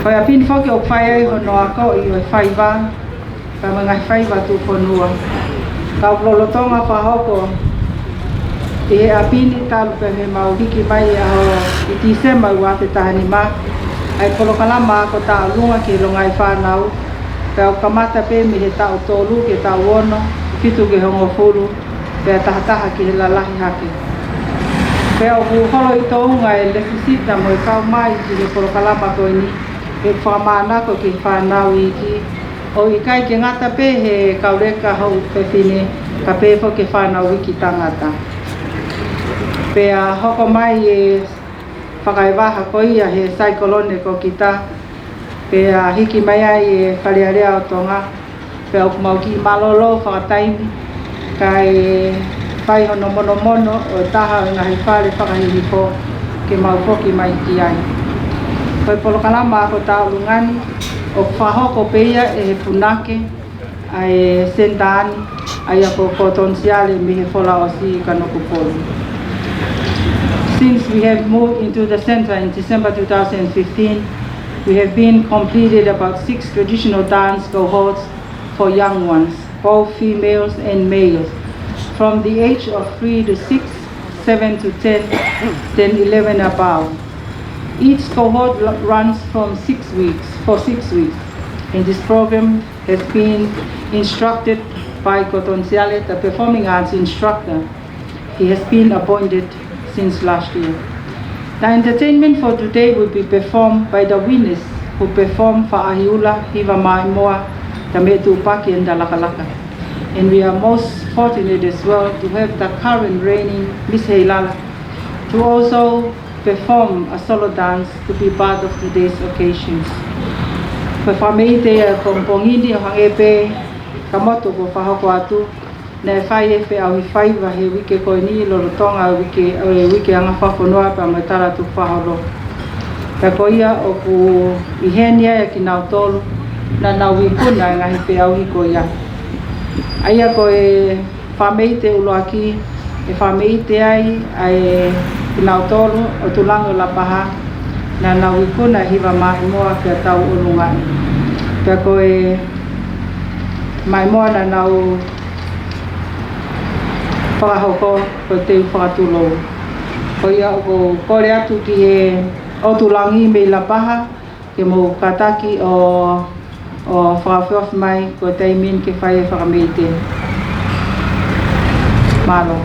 Hoi a pini whoki o whai ai hono ako i oi whaiwa, ka mga whaiwa tu whanua. Ka ulolotonga whahoko, i he a pini talupe me mau hiki mai aho i tisema ua te tahani ma, ai kolokalama ako ta alunga ki longai whanau, peo kamata pe mi he tau tolu ke tau ono, fitu ke hongo furu, pea tahataha ki he lalahi hake. Pea o holo i tounga e lesisita mo e kau mai ki he kolokalama koe ni, e whamanako ki whanau i ki. O i kai ke ngata pe he kaureka hau pe whine ka pe fo ke whanau i ki tangata. Pea hoko mai e whakaiwaha ko ia he saikolone ko kita. Pea hiki mai ai e wharearea o tonga. Pea ukumau ki malolo whakataimi. Kai whai hono mono mono o taha o ngahi whare whakahihi po ke mau poki mai ki ai. Koe polokalama ako tau lungani, o whahoko peia e he punake, ai sentani, ai ako potensiale me he whola o si kanokupolu. Since we have moved into the center in December 2015, we have been completed about 6 traditional dance cohorts for young ones, both females and males, from the age of 3 to 6, 7 to 10, then 11 above. Each cohort runs from 6 weeks, for 6 weeks, and this program has been instructed by Cotonciale, the performing arts instructor. He has been appointed since last year. The entertainment for today will be performed by the winners who perform for Ahiula, Hiva Maimoa, Tametu Paki and Dalakalaka. And we are most fortunate as well to have the current reigning Miss Heilala to also perform a solo dance to be part of today's occasions. Performite a kompongini o hangepe kamoto ko whahoko atu na whai e whi au i whaiwa he wike koe ni lorotonga wike anga whakonoa pa matara tu whaholo. Ka koia o ku ihenia e ki nau tolu na naui kuna ngahi pe au hiko ia. Aia ko e whamei te uloaki, e whamei te ai, ai pinau tolu o tulango la paha, na naui kuna hiwa mai moa kia tau ulungai. Pea ko e mai moa na nau whakahoko ko te whakatulou. Ko ia ko kore atu ki he o tulangi me la paha, ke mo kataki o whakawhiwhawhi mai ko te imin ke whai e whakameite. Malo.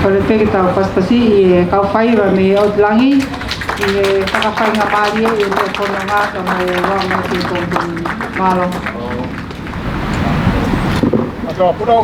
Kore peke tau paspasi i kau whaiwa me o langi i whakawhai ngā māri e te pono ngā ka mai wanga ki tōngtoni mālo. Ato, puro.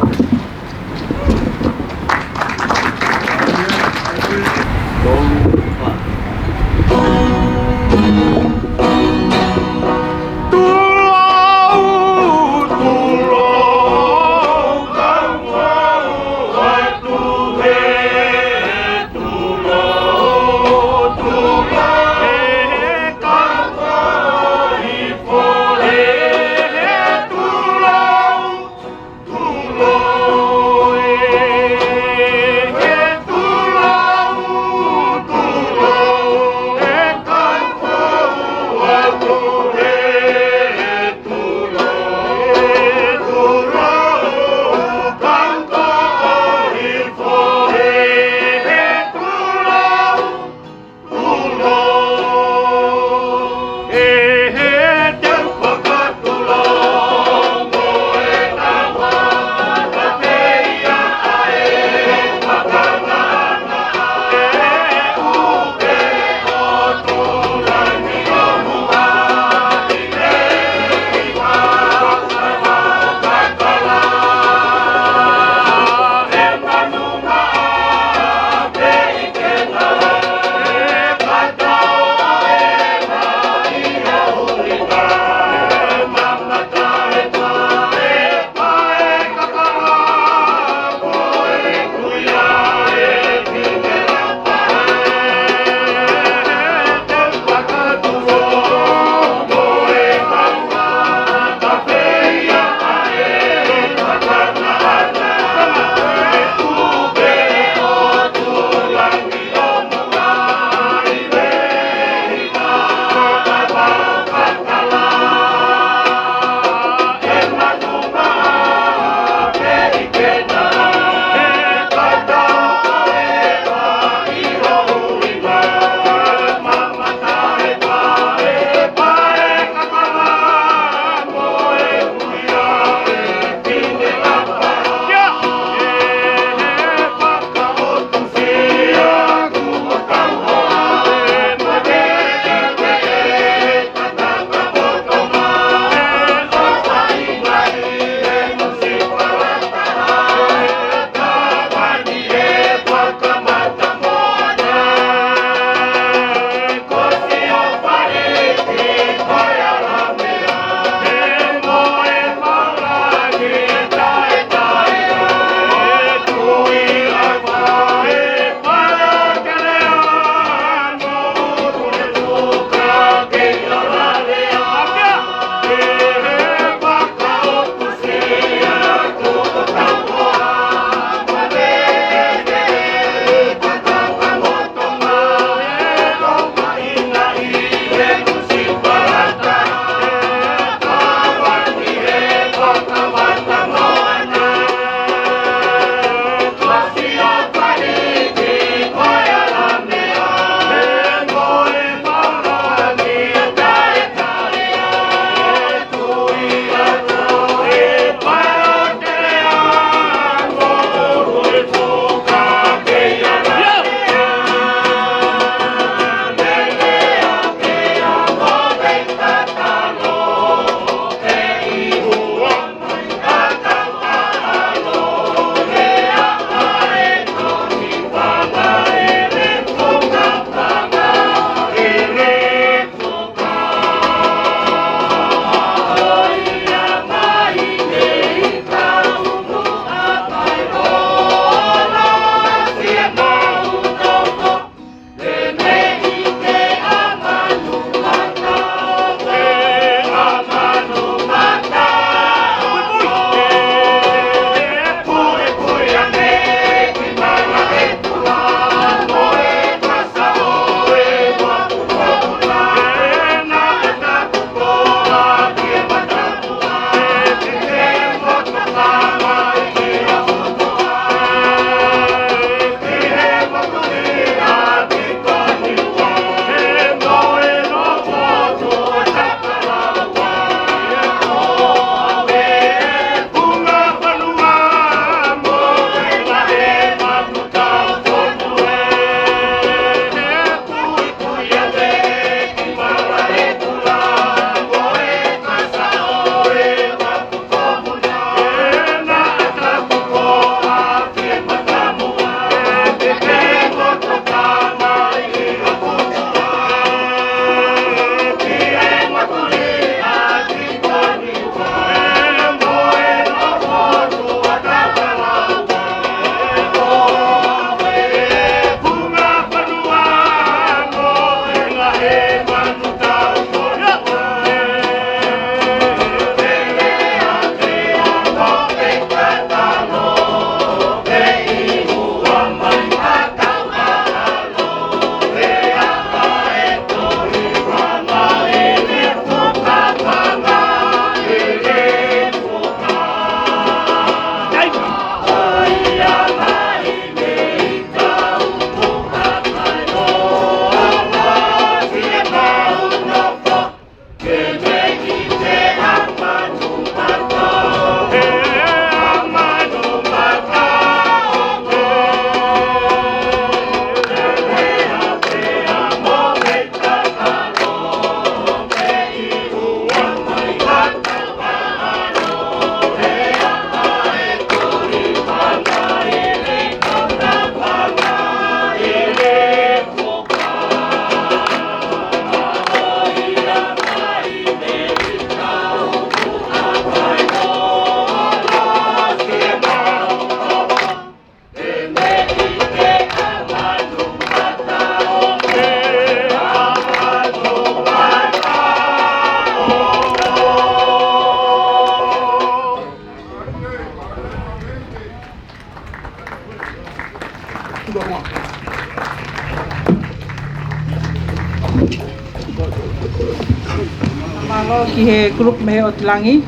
mahalo ki he grup me o Tilangi.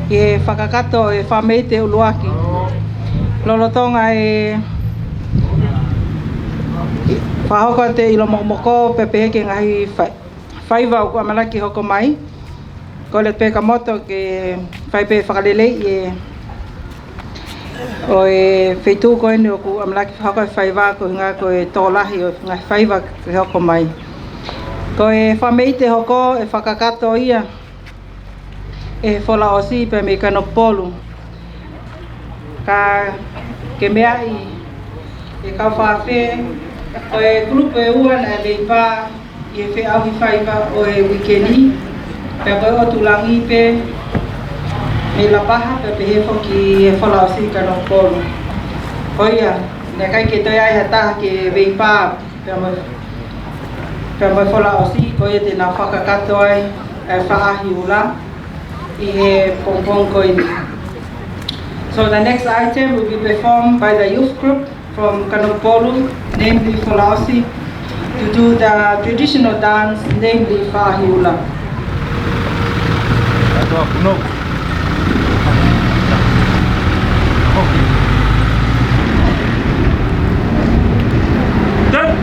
Ki he whakakato e whamei te uluaki. Lolotonga e whahoko te ilo mokomoko pepe ke ngahi whaiva o amalaki hoko mai. Ko le peka moto ke whaipe whakalelei e o e whaitu ko ene o ku amalaki whahoko e whaiva ko ngā ko e tōlahi o ngā whaiva ke hoko mai. Ko e whamei te hoko e whakakato ia e whola osi pe me Kanopolu. Ka ke mea e kau whawhe o e grupo e ua na leipa i e whi auhi whaiva o e wikeni pe koe o Tulangi pe me la paha pe he whoki e whola osi Kanopolu. Hoia, ne kai ke toi ai hata ke weipa pe mo whola osi ko e te nā whakakato ai e whaahi ula i he pongpong koini. So the next item will be performed by the youth group from Kanopolu, namely Folausi, to do the traditional dance, namely Whaahiula. Yes,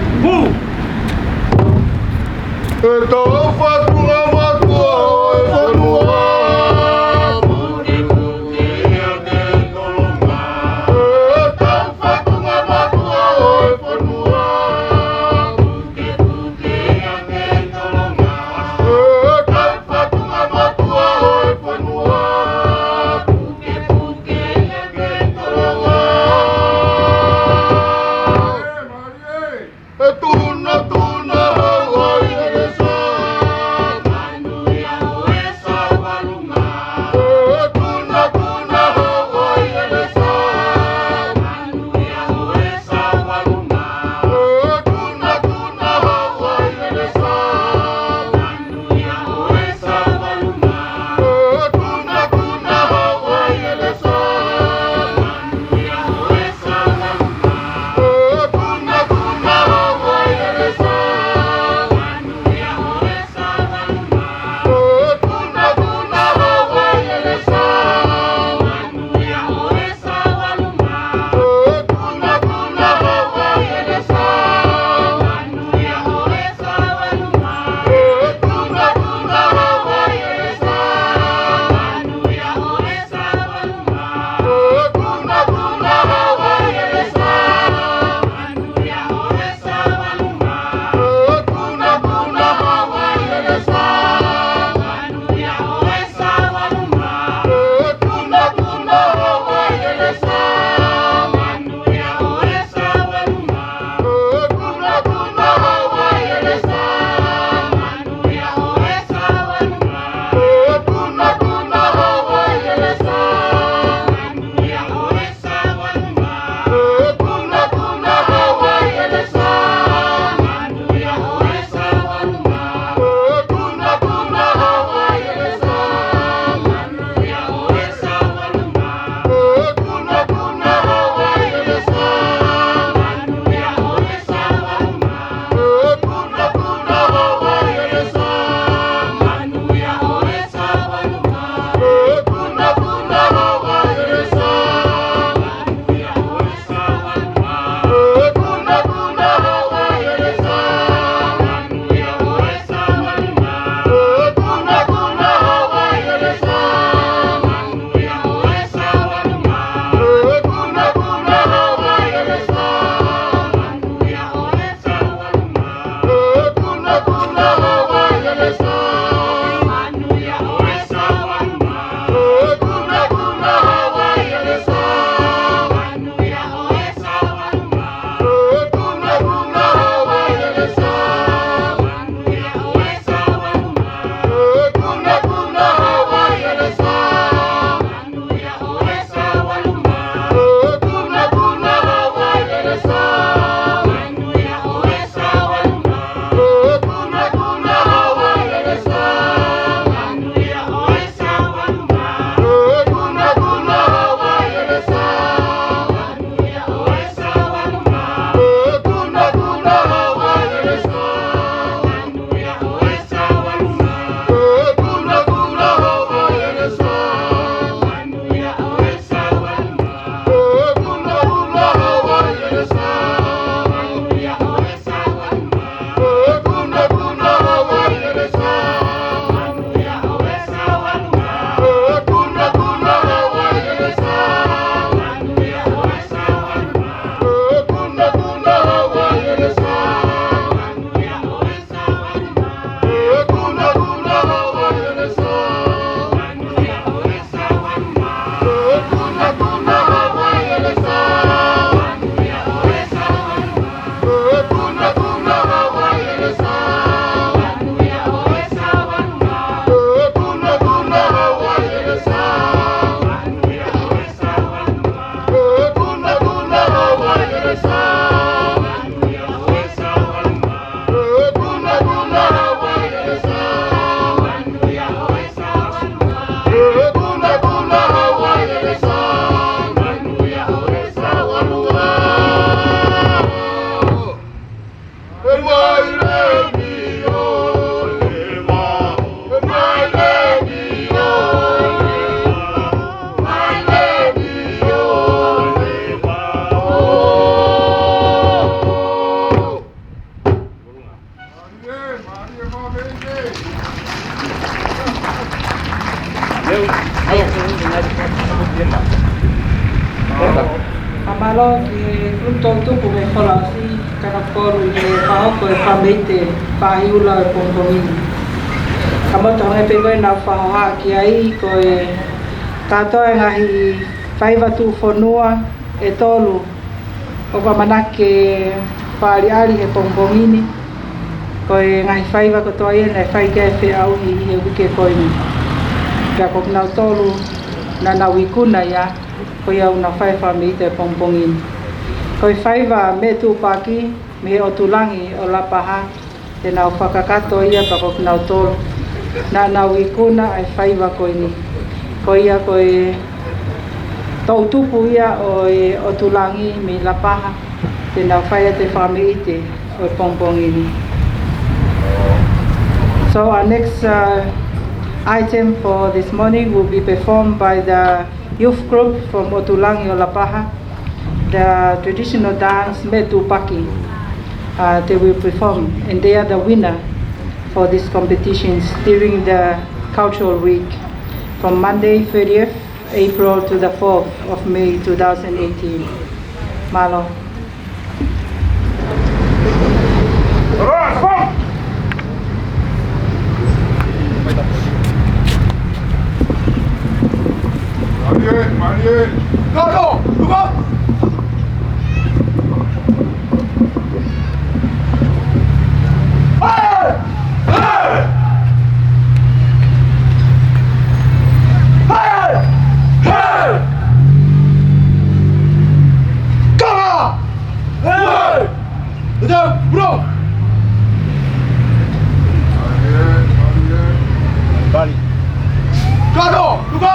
Amalo ki unto tupu me kolasi kana koru i le whaoko e whameite whahiula e pongomini. Kamoto honge pe koe nā whahoha ki ai koe katoa e ngahi whaiwatu whanua e tolu o ka manake whaari ari he pongomini koe ngahi whaiwa kotoa iena e whai kia e whi auhi i he wike koe ni. Pea ko nau tolu na nau ikuna ia koe au na whai whameite e pongomini. Koe whaiwa me tūpaki me he o tulangi o Lapaha te nau whakakato ia pa ko nau tolu na nau ikuna ai whaiwa koe ni. Koe ia koe tau tupu ia o tulangi me Lapaha te nau whaia te whameite o pongomini. So our next item for this morning will be performed by the youth group from Otulangi o Lapaha, the traditional dance Metupaki. They will perform, and they are the winner for these competitions during the cultural week from Monday 30th April to the 4th of May 2018. Malo. Manuel, go, look up. Hey! Hey! Hey! Hey! Come on! Hey! Bro! Bali. Go, look up.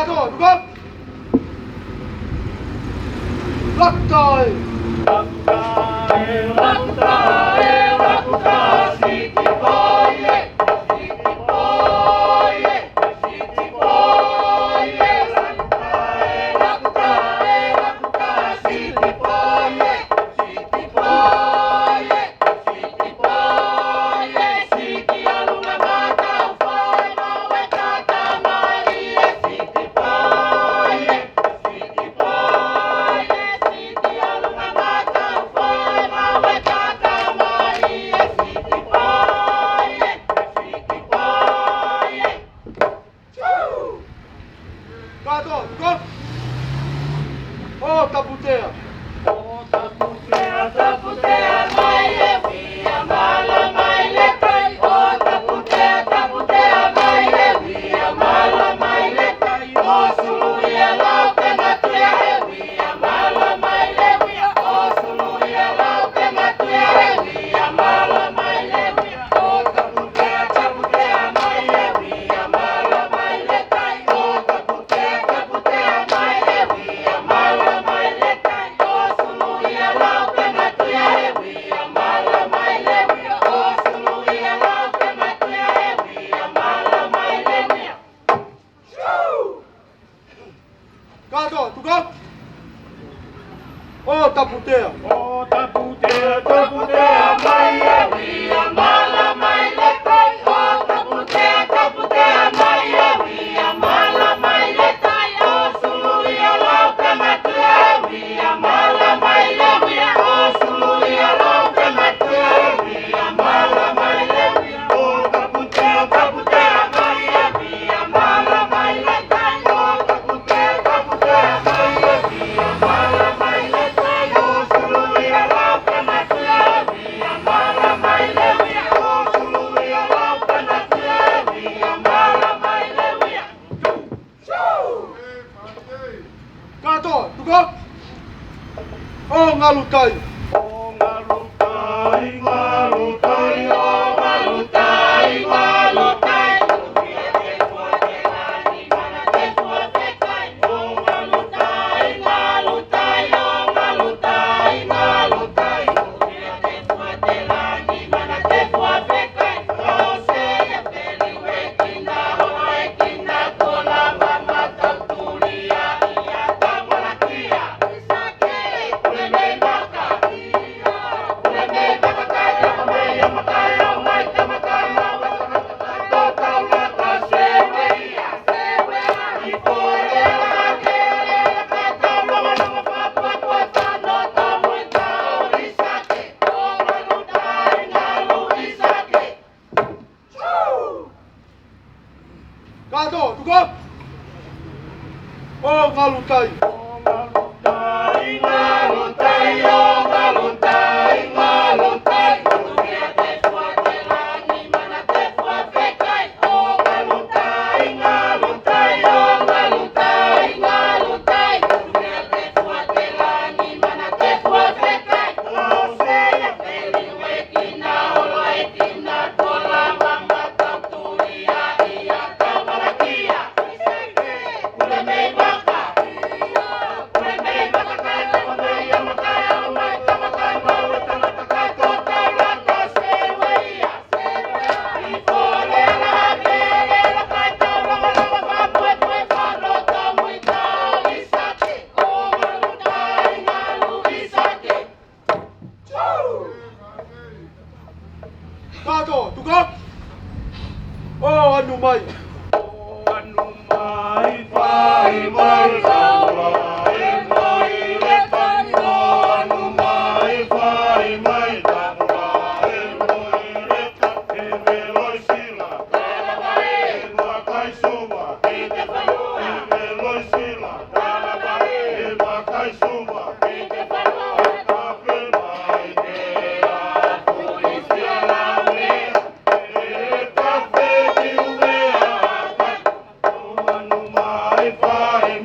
Kato, tukak. Laktai. Kato, tukak. Oh, taputea. Kato, tukak. Oh, taputea. Kato, tukak. Oh, ngalutai. Kato, tukak. Oh, ngalutai. Kato, tukak. Oh, anu mai. Bye.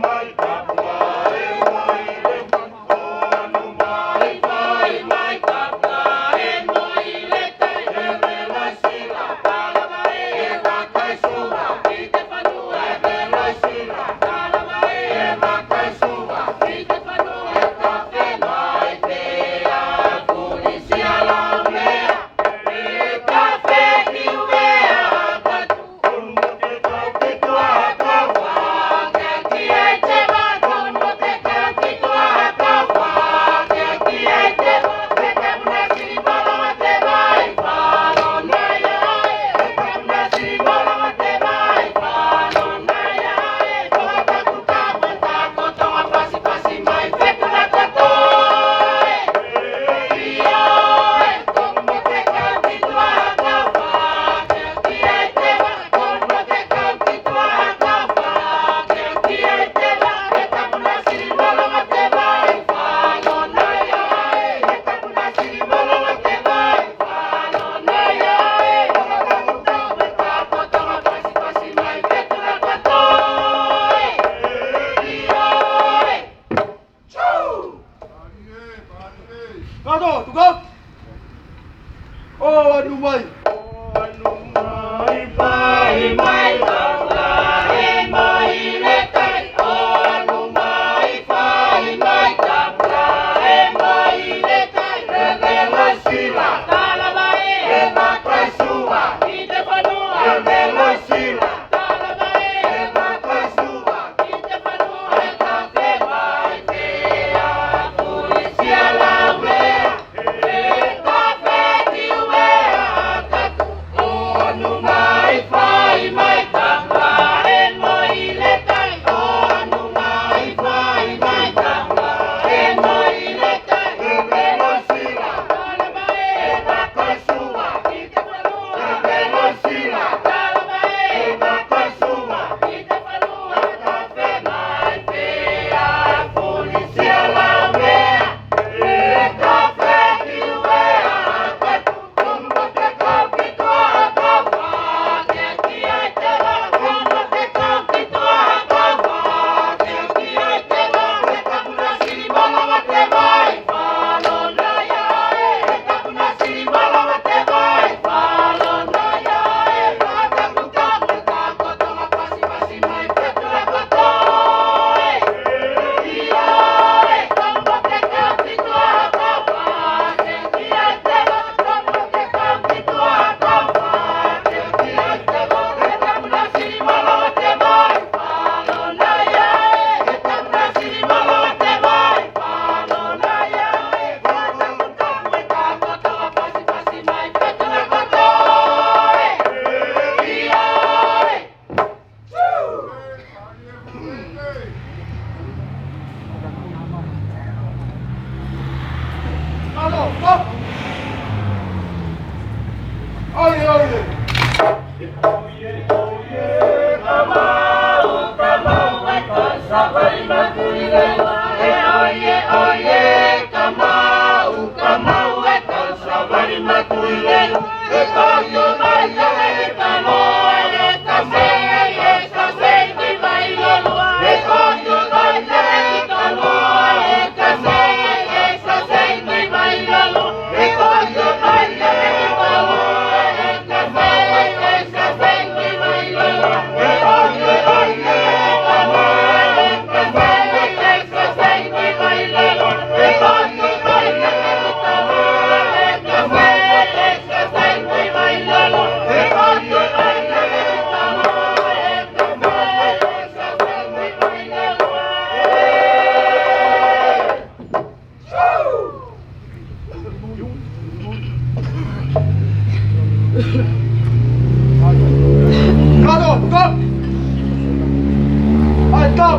Mata,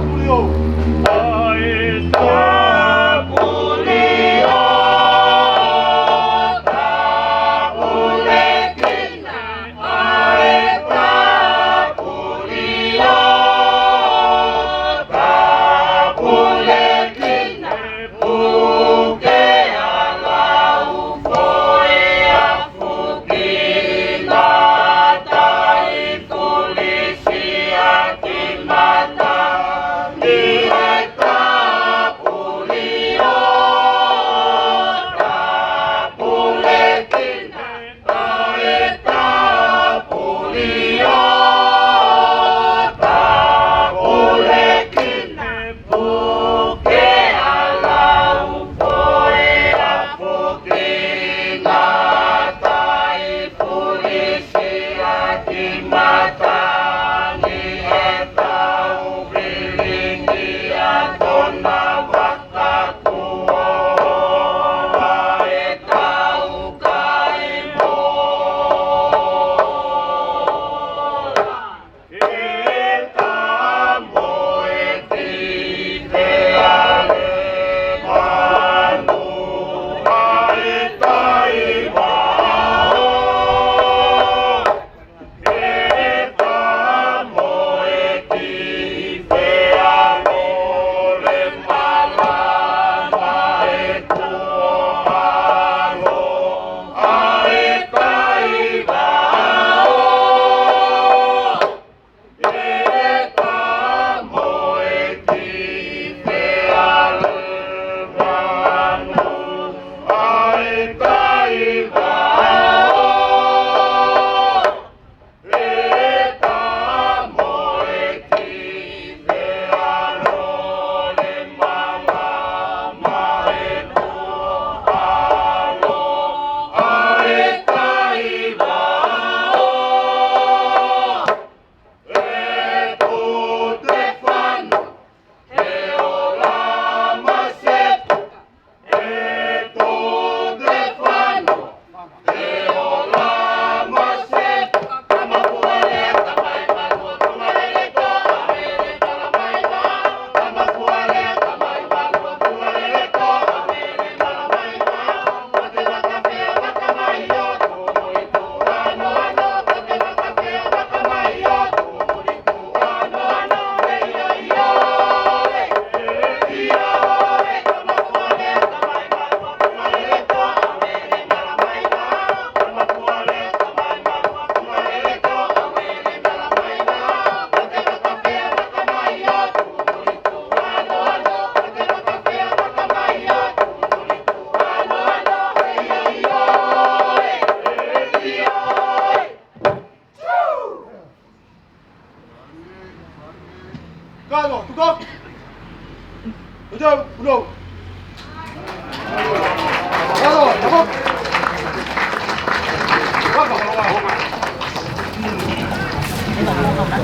Kado, tukar. Betul, belum. Kado, tukar.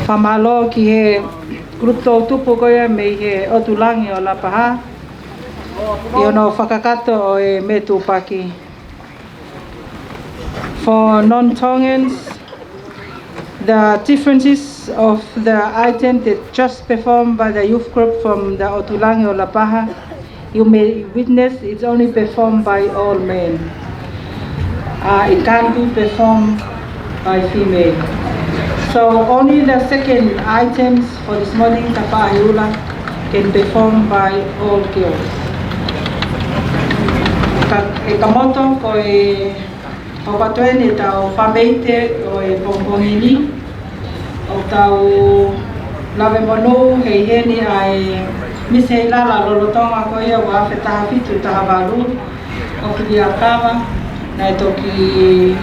Whamalo ki he grupo tupu koia me he otulangi o Lapaha. I ono whakakato o e me tūpaki. For non-Tongans, the differences of the item that just performed by the youth group from the Otulangi o Lapaha, you may witness it's only performed by all men. It can't be performed by female. So only the second items for this morning, Tapa'ahula, can be performed by all girls. E kamoto ko e hopatoen e tau whameite o e pongpongini o tau lawe monu hei heni ai mise lala lolotonga ko ia wa awhi taha fitu taha walu o whiri a kawa na e toki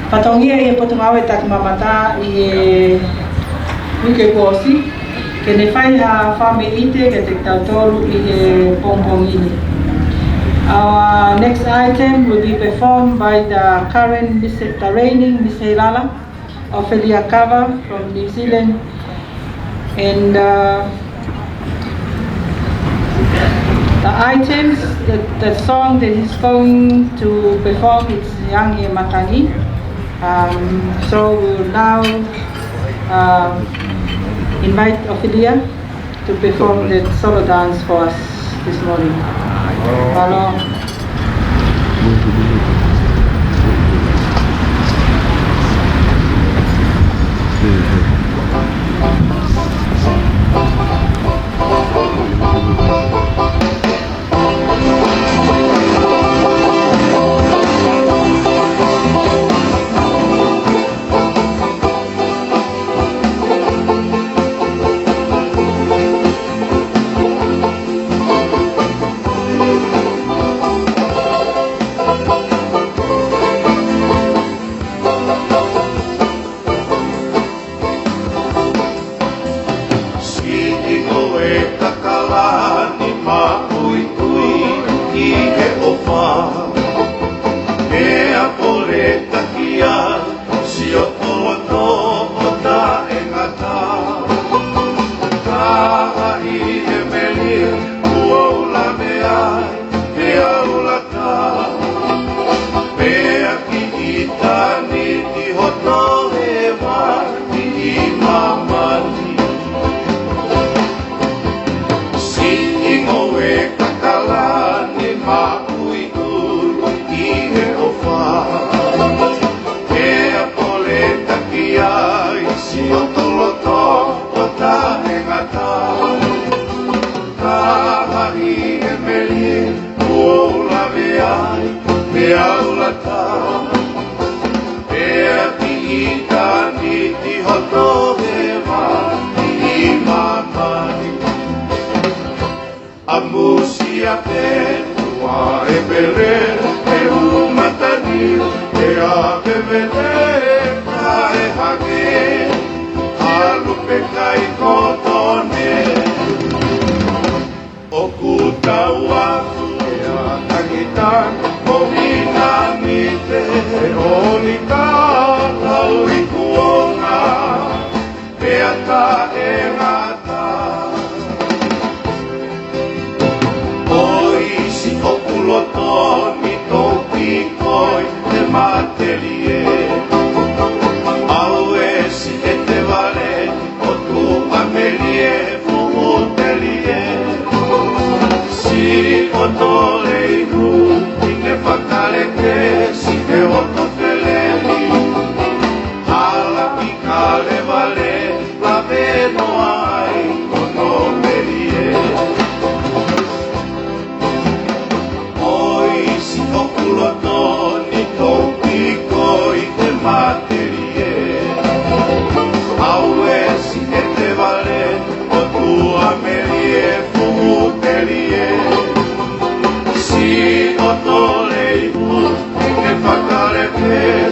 patongia i e potungawe taki mamata i e wike kosi ke ne whai ha whameite ke te tautolu i e pongpongini. Our next item will be performed by the current the reigning Miss Heilala of Eliakava from New Zealand, and the items, the song that he's going to perform is Yangi Matangi. So we will now invite Ophelia to perform the solo dance for us this morning. Hello.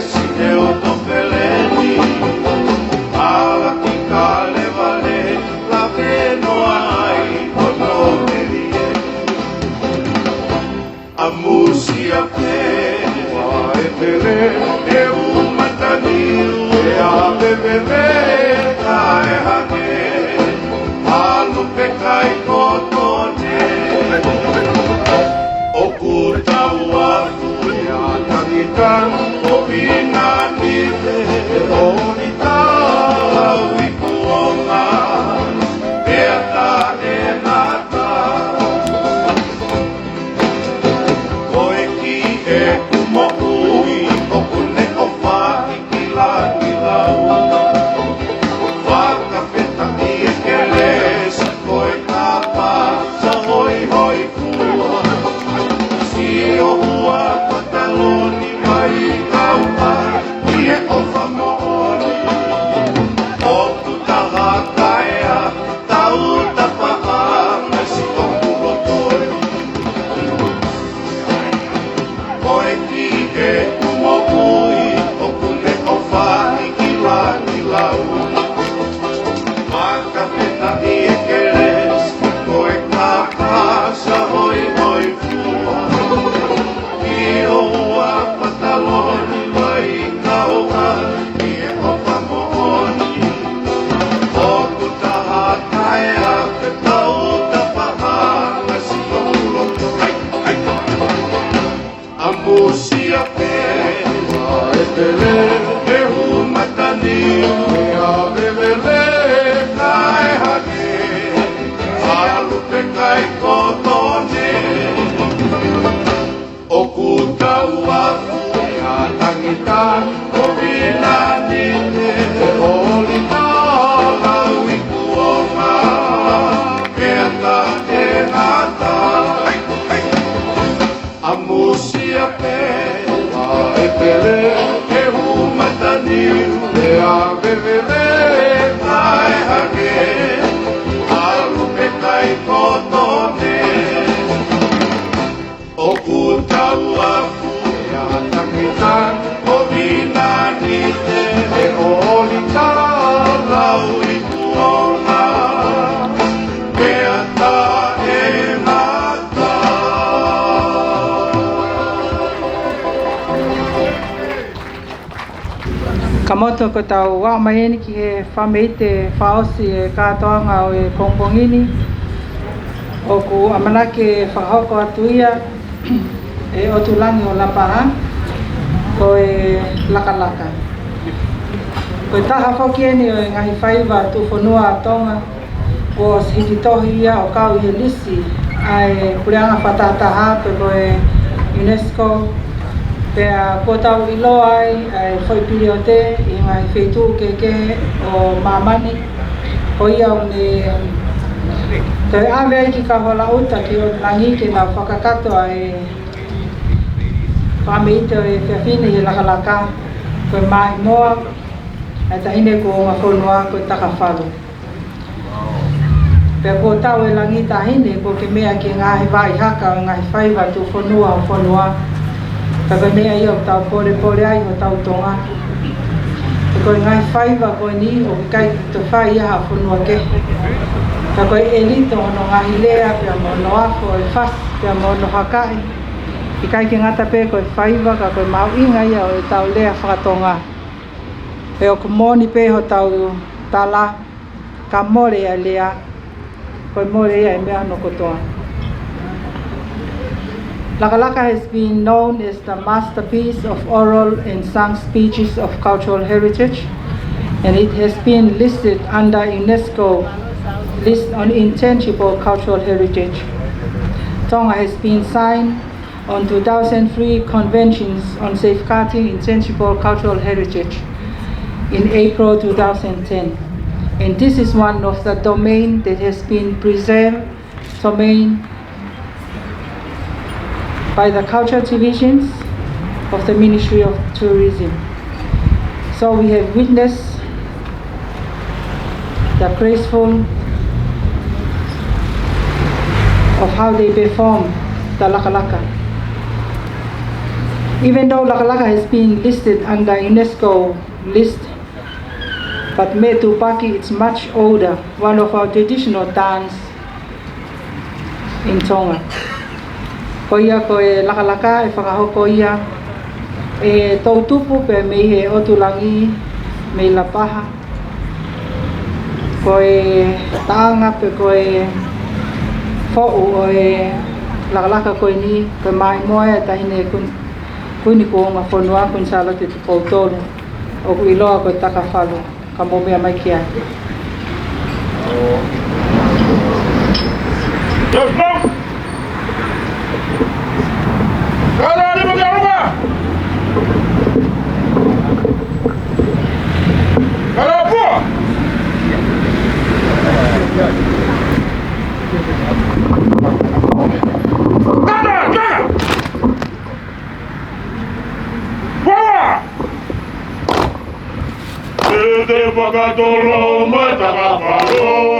Si te otopeleni, ala ki kale vevele kai hane Alu pe kai kotone O kutaua kuya tangitan O pinani o nita wikuonga Eta e nata Koe ki e kumoui O kune o whaki ki langi lau Waka peta i e keles Koe ka pa sa hoi hoi kua Si o hua pataloni mai kaua I e o whamooni O kutaha kaea tau tapaanga si o kurotoi Koe ki e kumoui o kune o whaki ki langi lau Maka peta i e keles Koe ka pasa hoi hoi fua I o ua pataloni mai kaua I e o pamooni O kutaha kaea pe tau tapahanga si o kurotoi A musia pe e pele e humatani A vevele kai hake Alu pe kai kotone O kutaua kuya tangitan O vinani O lita lau ikuonga Keta e nata A musia pe e pele e humatani E a vevele kai hake Alu pe kai kotone O kutaua kuya tangitan O vinani e o lita lau ikuonga Keta e nata Ka moto ko tau wa mai ki he whameite whaosi e kātoanga o e Pongpongini o ku amanake whahoko atu ia e o tulangi o Lapaha ko e Lakalaka. Ko e taha whoki eni o e ngahi whaiva tu whanua a tonga o hiki tohi ia o kau i he lisi ai kureanga whatataha pe ko e UNESCO Pea kotau ilo ai whai piri o te I ngai whetu keke o mamani o ia o ne Te awe ai ki ka hola uta ki o nangi ki na whakakato ai Whameite o e whiawhine i Lakalaka Koe mahi moa ai tahine ko ngā whanua koe taka whalu Pea kotau e langi tahine ko ke mea ki ngahi vai haka o ngahi whaiva tu whanua o whanua Taka mea ia o tau pore ai o tau tonga. Te koe ngai whaiva koe ni o kai te whai ia ha whanua ke. Ka koe elito ono ngahi lea pia mo no afo e whas pia mo no hakai. I kai ki ngata pe koe whaiva ka koe mau inga ia o tau lea whakatonga. E o kumoni pe ho tau tala ka more ia lea. Koe more ia e mea no kotoa. Lakalaka has been known as the masterpiece of oral and sung speeches of cultural heritage, and it has been listed under UNESCO list on intangible cultural heritage. Tonga has been signed on 2003 conventions on safeguarding intangible cultural heritage in April 2010. And this is one of the domain that has been preserved domain by the cultural divisions of the Ministry of Tourism. So we have witnessed the graceful of how they perform the Lakalaka. Even though Lakalaka has been listed under UNESCO list, but Me Tupaki is much older, one of our traditional dance in Tonga. Ko ia ko e Lakalaka e whakahoko ia e tautupu pe me he otulangi me la paha. Ko e taanga pe ko e fo'u o e lakalaka ko ni pe mai moe ta hine kuni ko nga fonua kun sala te potolo o ku iloa ko taka falu ka mo mea mai kia. Let's go! Kada ni mo karuba. Kada po. Kada, kada. Boa. De pagatolo mata kapalo.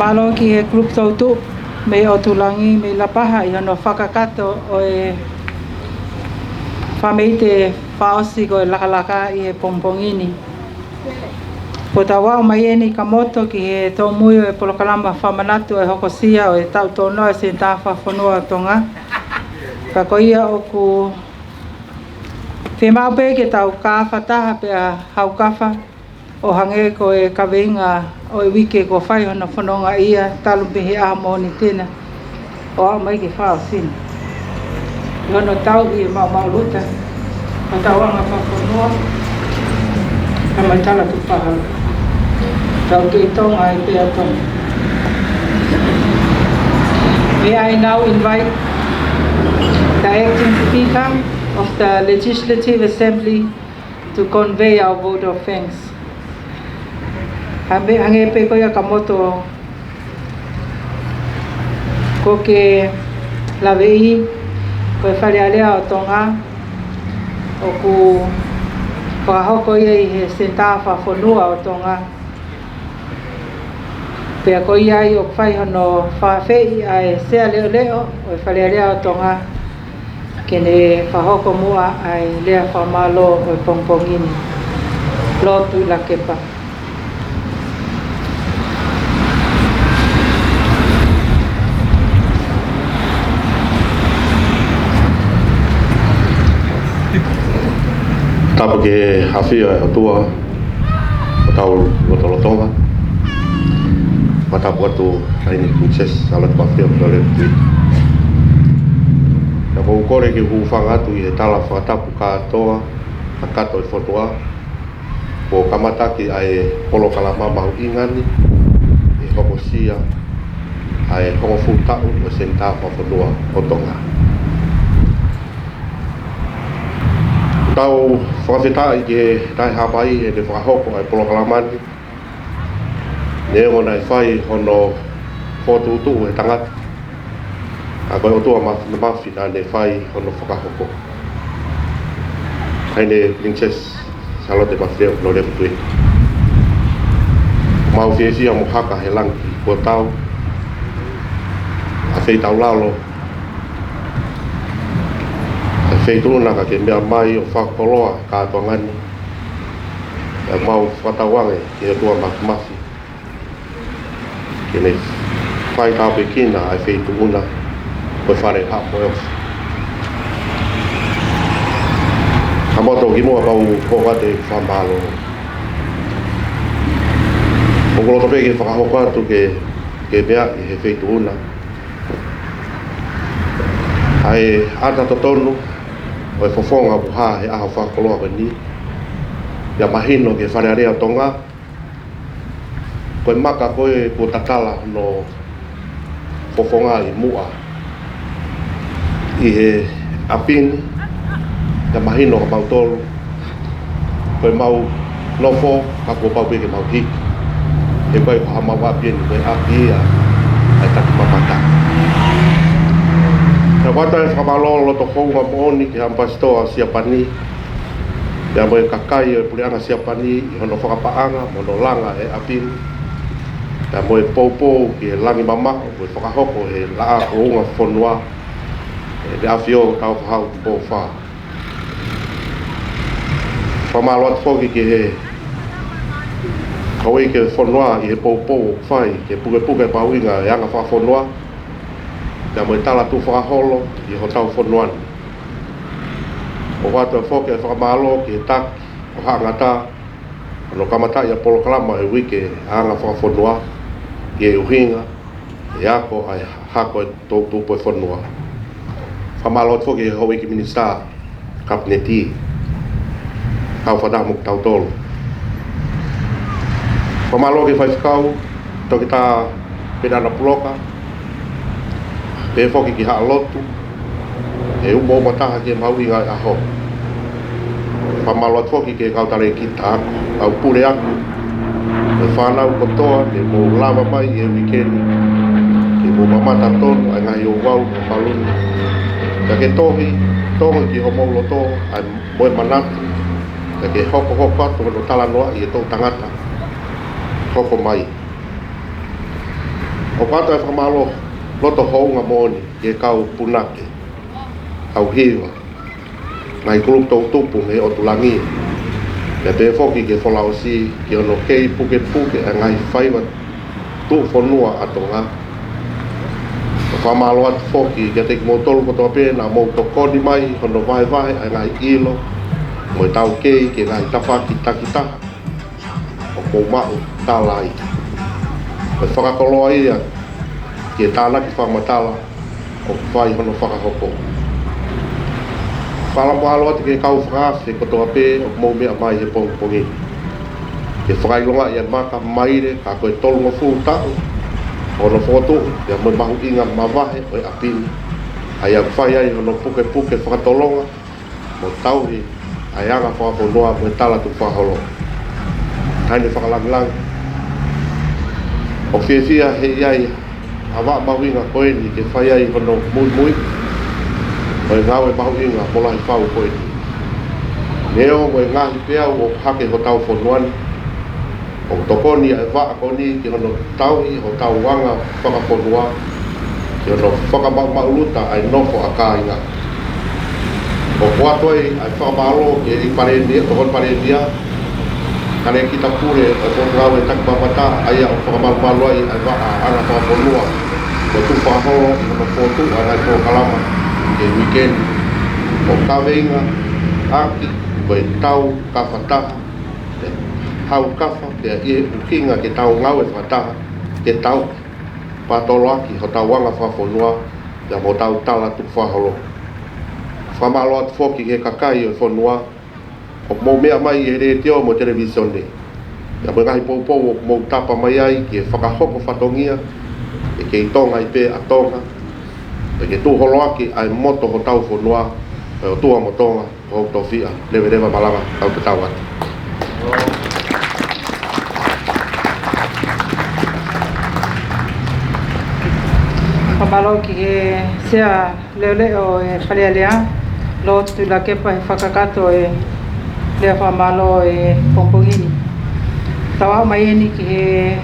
malo ki he grup tautu me o tulangi me lapaha i hono whakakato o e whameite whaosi ko e lakalaka i he pompongini. Ko ta wao mai eni ka moto ki he tō mui o e polokalama whamanatu e hokosia o e tau tōno e se tā whawhanua tonga. Ka ko ia o ku whemau pe ke tau kāwhataha pe a haukawha o hange ko e kaweinga o e wike ko whai hona whanonga ia talumpihi aha mōni tēna o au mai ke whao sina. Hono tau i mau luta o tau anga whawhanua a mai tala tu whahalo. Tau ke tonga i pēa tonga. May I now invite the acting speaker of the Legislative Assembly to convey our vote of thanks. Hange pe koia ka moto ko ke lawei ko e wharearea o tonga o ku whakahoko ia i he senta whawhanua o tonga. Pea ko ia i o whai hono whawhei a e sea leo leo o e wharearea o tonga kene whahoko mua ai lea whamalo o e pongpongini. Lotu la kepa. Tapa ke hawhia e atua o tau Rotolotonga. Matapu atu Raini Princess alat mawhia o le tui. Na kou kore ke huwhanga atu i he tala whakatapu kātoa, a kato i whotoa. Ko kamataki ai polo kalama mahu ingani, e hokosia, ai hongo futau o senta whawhanua o tonga. Tau whakawhitai ke tai hapai e te whakahoko ai polo kalamani. Neo nei whai hono whotutu e tangata. A koe o tua mawhi na ne whai hono whakahoko. Kai ne Princess Charlotte Mawhia no le putui. Mau whiesia mo haka he langi ko tau. A whei tau lalo. Whei tūna ka ke mea mai o whakoloa kātua ngani. E mau whatawange ki e tua mafi. Ke ne whai tāpe kina ai whei tūna o whare hapo e ofi. Ka moto ki mua pau kōkate whamalo. O koloto pe ke whakahoko atu ke mea i he whei tūna. Ai ata totonu o e whawhonga puha he aha whakoloa wani. Ia mahino ke wharearea tonga. Koe maka koe ko tatala no whawhonga i mua. I he apini. Ia mahino ka mautolu. Koe mau nofo ka ko pau peke mau hiki. E koe ko hama wapini koe api ia ai taki mamata. Ka wata e whamalolo to kounga mooni ki hampastoa siapani. Ia moe kakai e puleanga siapani i hono whakapaanga mono langa e apini. Ia moe poupou ki e langi mamako moe whakahoko he laa kounga whonua. E te awhio tau whahau ki pō whaa. Whamalo atu whoki ki he kaui ke whonua i he poupou whai ke puke pauinga e anga whawhonua. Ia moe tala tu whakaholo i ho tau whonuan. O watu e whoke e whakamalo ki he taki o haangata. Ano kamata i a polo kalama e wike anga whakawhonua i e uhinga e ako ai hako e tōtupo e whonua. Whamalo atu whoke e hoi ki minista kabineti. Kau whadamuk tau tolu. Whamalo ke whaifkau toki tā pedana puloka. Pe whoki ki haa lotu, e umo mataha ki e mauinga e aho. Whamalo atu whoki ke kautare ki ta aku, au pure aku. E whanau kotoa, ke mō lama mai e wikeni. Ke mō mamata tonu, ai ngai o wau o paluni. Ka ke tohi ki ho maulo tō, ai moe manatu. Ka ke hoko atu no tala noa i e tō tangata. Hoko mai. O pato e whamalo loto hounga moni e kau punake. Kau hiwa. Ngai kuluk tau tupu me o tulangi. Me pe foki ke wholau si ke ono kei puke puke a ngai whaiwa tu whanua atonga. O whamalo atu foki ke teki mo tolu kotoa pēna mo tokoni mai hono vai vai a ngai ilo. Mo e tau kei ke ngai tawhaki takitaha. O kou mau tālai. Me whakakoloa ia ke tānaki whamatala o whai hono whakahoko. Whalamwalo ati ke kau whakawhi kotoa pē o mou mea mai he pongpongi. Ke whakailonga ia maka maire ka koe tolunga fūtau. Hono whotu ia mo mahu inga mawahe o e apini. Ai ang whai ai hono puke puke whakatolonga mo tauhi ai anga whakaponoa mo e tala tu whaholo. Haine whakalangilang. O whiawhia he iai awa mahuinga koeni ke whai ai hono mui mui. O e ngawe mahuinga mola hi whau koeni. Neo mo e ngahi pēau o hake ho tau whonuani. O tokoni e waa koni ki hono tauhi ho tau wanga whakaponua. Ki hono whakamauluta ai nofo a kāinga. O kuatoi ai whakamalo ke i parendia, tohon parendia. Kane kita pure o kongrawe takmamata ai au whakamalumaloi ai waa ana whakaponua. O tu whaholo i hono whotu a nai tō kalama ke weekend. O kaweinga aki koe tau kawhataha. Hau kafa ke ie ukinga ke tau ngau e whataha ke tau patolo aki ho tau wanga whawhonua ia mo tau tala tu whaholo. Whamalo atu whoki ke kakai o whonua o mou mea mai e re teo mo televisione. Ia mo ngahi poupou o mou tapa mai ai ke whakahoko whatongia e ke i tonga i pē a tonga e ke tūholo aki ai moto ho tau whonua e o tua mo tonga o tōwhia lewe rewa malanga tau te tau ati. Whamalo ki he sea leo leo e whalea lea. Lo tu la kepa he whakakato e lea whamalo e Pompongini. Tawa mai eni ki he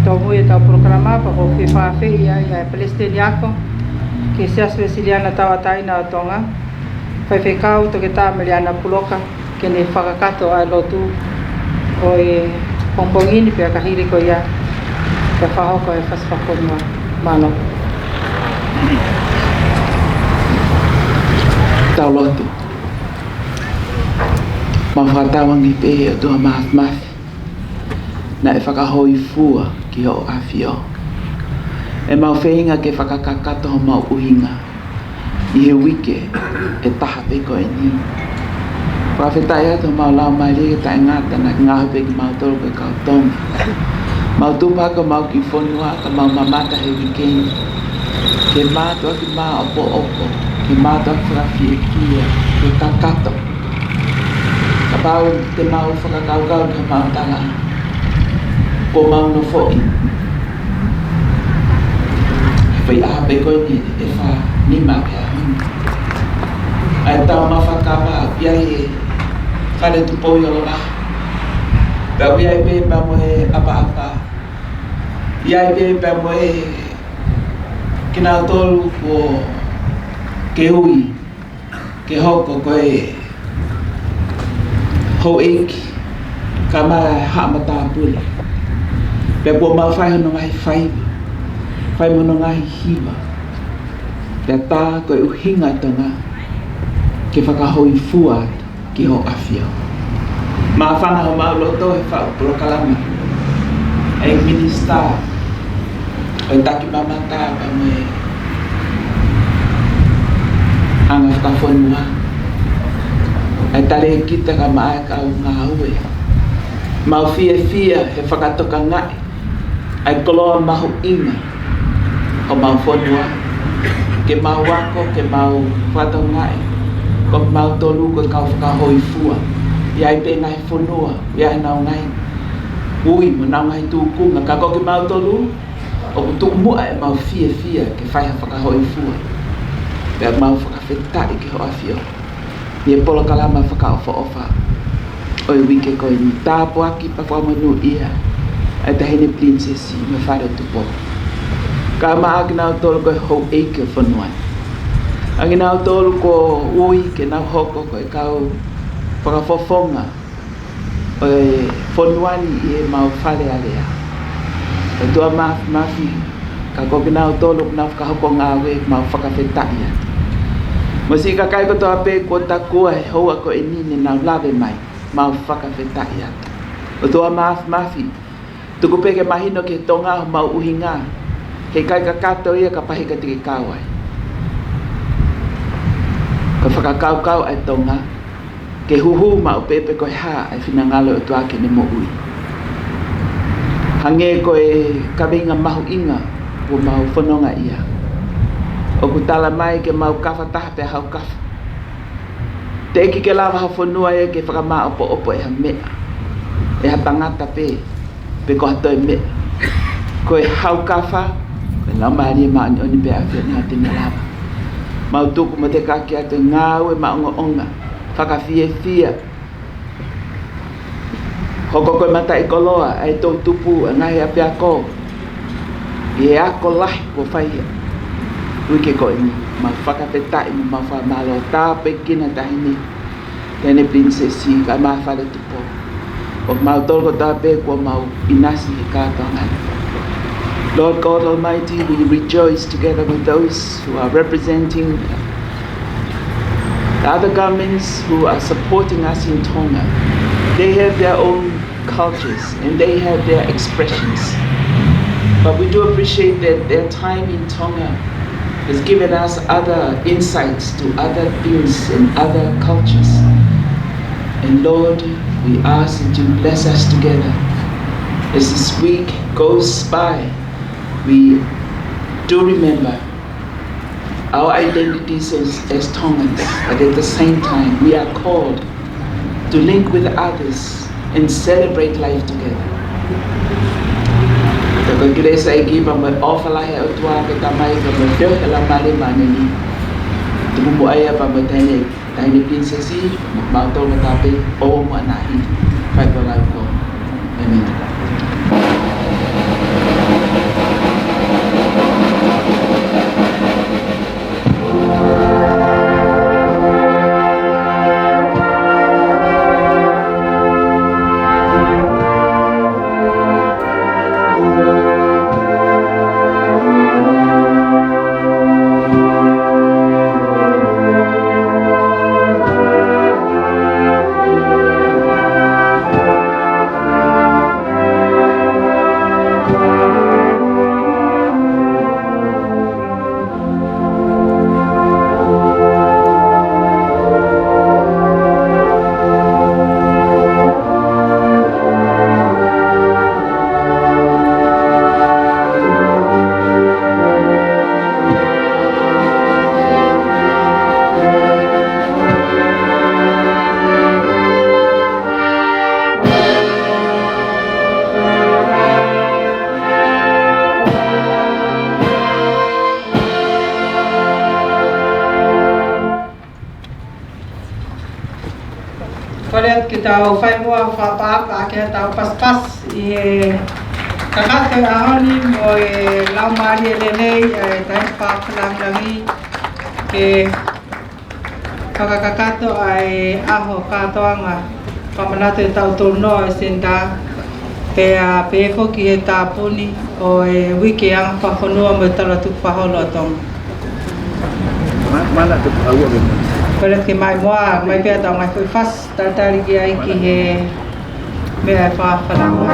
tau mui e tau programa pa ko whi whawhi ia e Palestine ako. Ki sea Svesiliana tawa taina o tonga. Whai kau to ke tā Meliana Puloka ke ne whakakato ai lotu o e Pompongini pia kahiri ko ia. Ke whahoko e whaswhakonua mano. Tau lotu. Ma whakatawangi pēhe o tua mafi. Na e whakahoi fua ki ho awhio. E mau whenga ke whakakakato ho mau uhinga. I he wike e taha peko e ni. Whawhetai atu mau lau mai rege tai ngata na ngahu peki mau toro ke kau tongi. Mau tupaka mau ki whonua ka mau mamata he weekend. Ke mātua ki mā opo opo. Ke mātua ki whakawhi e kia. Ke kakato. Ka pau te mau whakakaukau ka mau tala. Ko mau no fo'i. Whai ape koe ni e wha nima pia. Ai tau ma whakapa pia he whare tupo i ora. Pau iai pe pa mo he apa apa. Iai pe pa mo he kina tolu ko ke ui, ke hoko koe ho eki, ka mai hamata puli. Pe po mau whai hono ngai whai mono ngai hiwa. Pe tā koe uhinga tonga, ke whakahoi fua ki ho awhio. Ma whanga ho mau loto he whau polokalama. E minister, o taki mamata pa me anga whakawhonua. Ai tare kita ka maa ka o ngā ue. Mau fia he whakatoka ngai. Ai koloa mahu inga o mau whonua. Ke mau wako, ke mau whakatau ngai. Ko mau tolu ko kau whakahoi fua. Iai pe ngai whonua, iai nau ngai. Ui, mo nau ngai tūkunga. Ka ko ke mau tolu, o tuk mua e mau fia ke whai whakahoi fua. Pea mau whakawhetai ke ho awhio. Ie polo kalama whakaofa. O i wike koe ni tāpo aki pa whamanu ia. Ai tahine princesi me whare tupo. Ka maa ki nau tolu koe hou eike whanuai. Angi nau tolu ko ui ke nau hoko koe kau whakafofonga o e whanuani i e mau whare alea. E tua mafi ka koki nau tolu nau whakahoko ngā we mau whakawhetai atu. Masi ka kai ko toa pe ko takua he hoa ko e nini nau lawe mai mau whakawhetai atu. O tua mafi tuku peke mahino ke tonga mau uhi ngā. He kai ka kato ia ka pahi ka tiki kawai. Ka whakakau ai tonga. Ke huhu ma o pepe koe ha ai whina ngalo o tuake ne mo ui. Hange koe kawinga mahu inga o mau whanonga ia. O kutala mai ke mau kafa taha pe hau kafa. Te eki ke lawa hau whanua e ke whakamaa opo e ha mea. E ha tangata pe ko hato e mea. Koe hau kafa, koe lau maari e maa ni oni pe a whia ni hati ni lawa. Mau tuku mo te kaki atu ngā ue ma onga onga. Whakawhie whia. Hoko koe mata i koloa, ai tō tupu a ngai a pia ko. I e ako lahi ko whaia. Uike koe ni, mau whakawhetai mo mau whamalo tāpe kina tahini. Tene prinsesi ka maa whare tupo. O mau tolko tāpe kua mau inasi he kātonga. Lord God Almighty, we rejoice together with those who are representing the other governments who are supporting us in Tonga. They have their own cultures and they have their expressions. But we do appreciate that their time in Tonga has given us other insights to other things and other cultures. And Lord, we ask that you bless us together. As this week goes by, we do remember our identities as Tongans, but at the same time, we are called to link with others and celebrate life together. Tako kire sa iki pa mo ofalahe o tua ke tamai ka mo fio ke la male maneni. Tuku mo aya pa mo tane prinsesi mau tol mo tape o mo anahi. Pai ko la ko. Amen. Kolet kita whai mua whapapa ke tau paspas i kakate ahoni mo e lau maari e lenei e tai whakalangi ke whakakakato ai aho katoanga whamanatu e tau tono e senta pe a peko ki e tāpuni o e wiki anga whawhanua mo e taratu whaholo tonga. Mana tu awak ni? Kolet ke mai moa, mai pia tau ngai whui whas tatari ki ai ki he mea e whawhanua.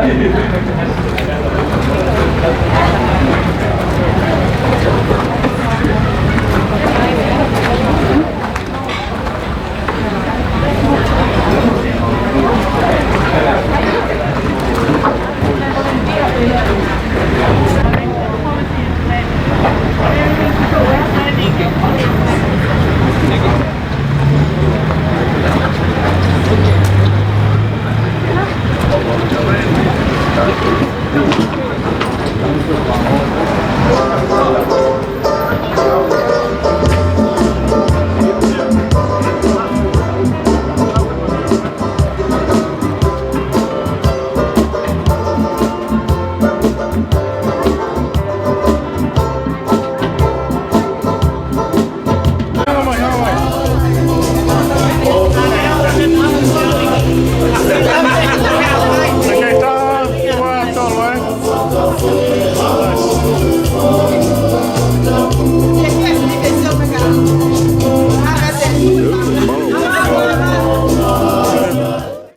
Ai.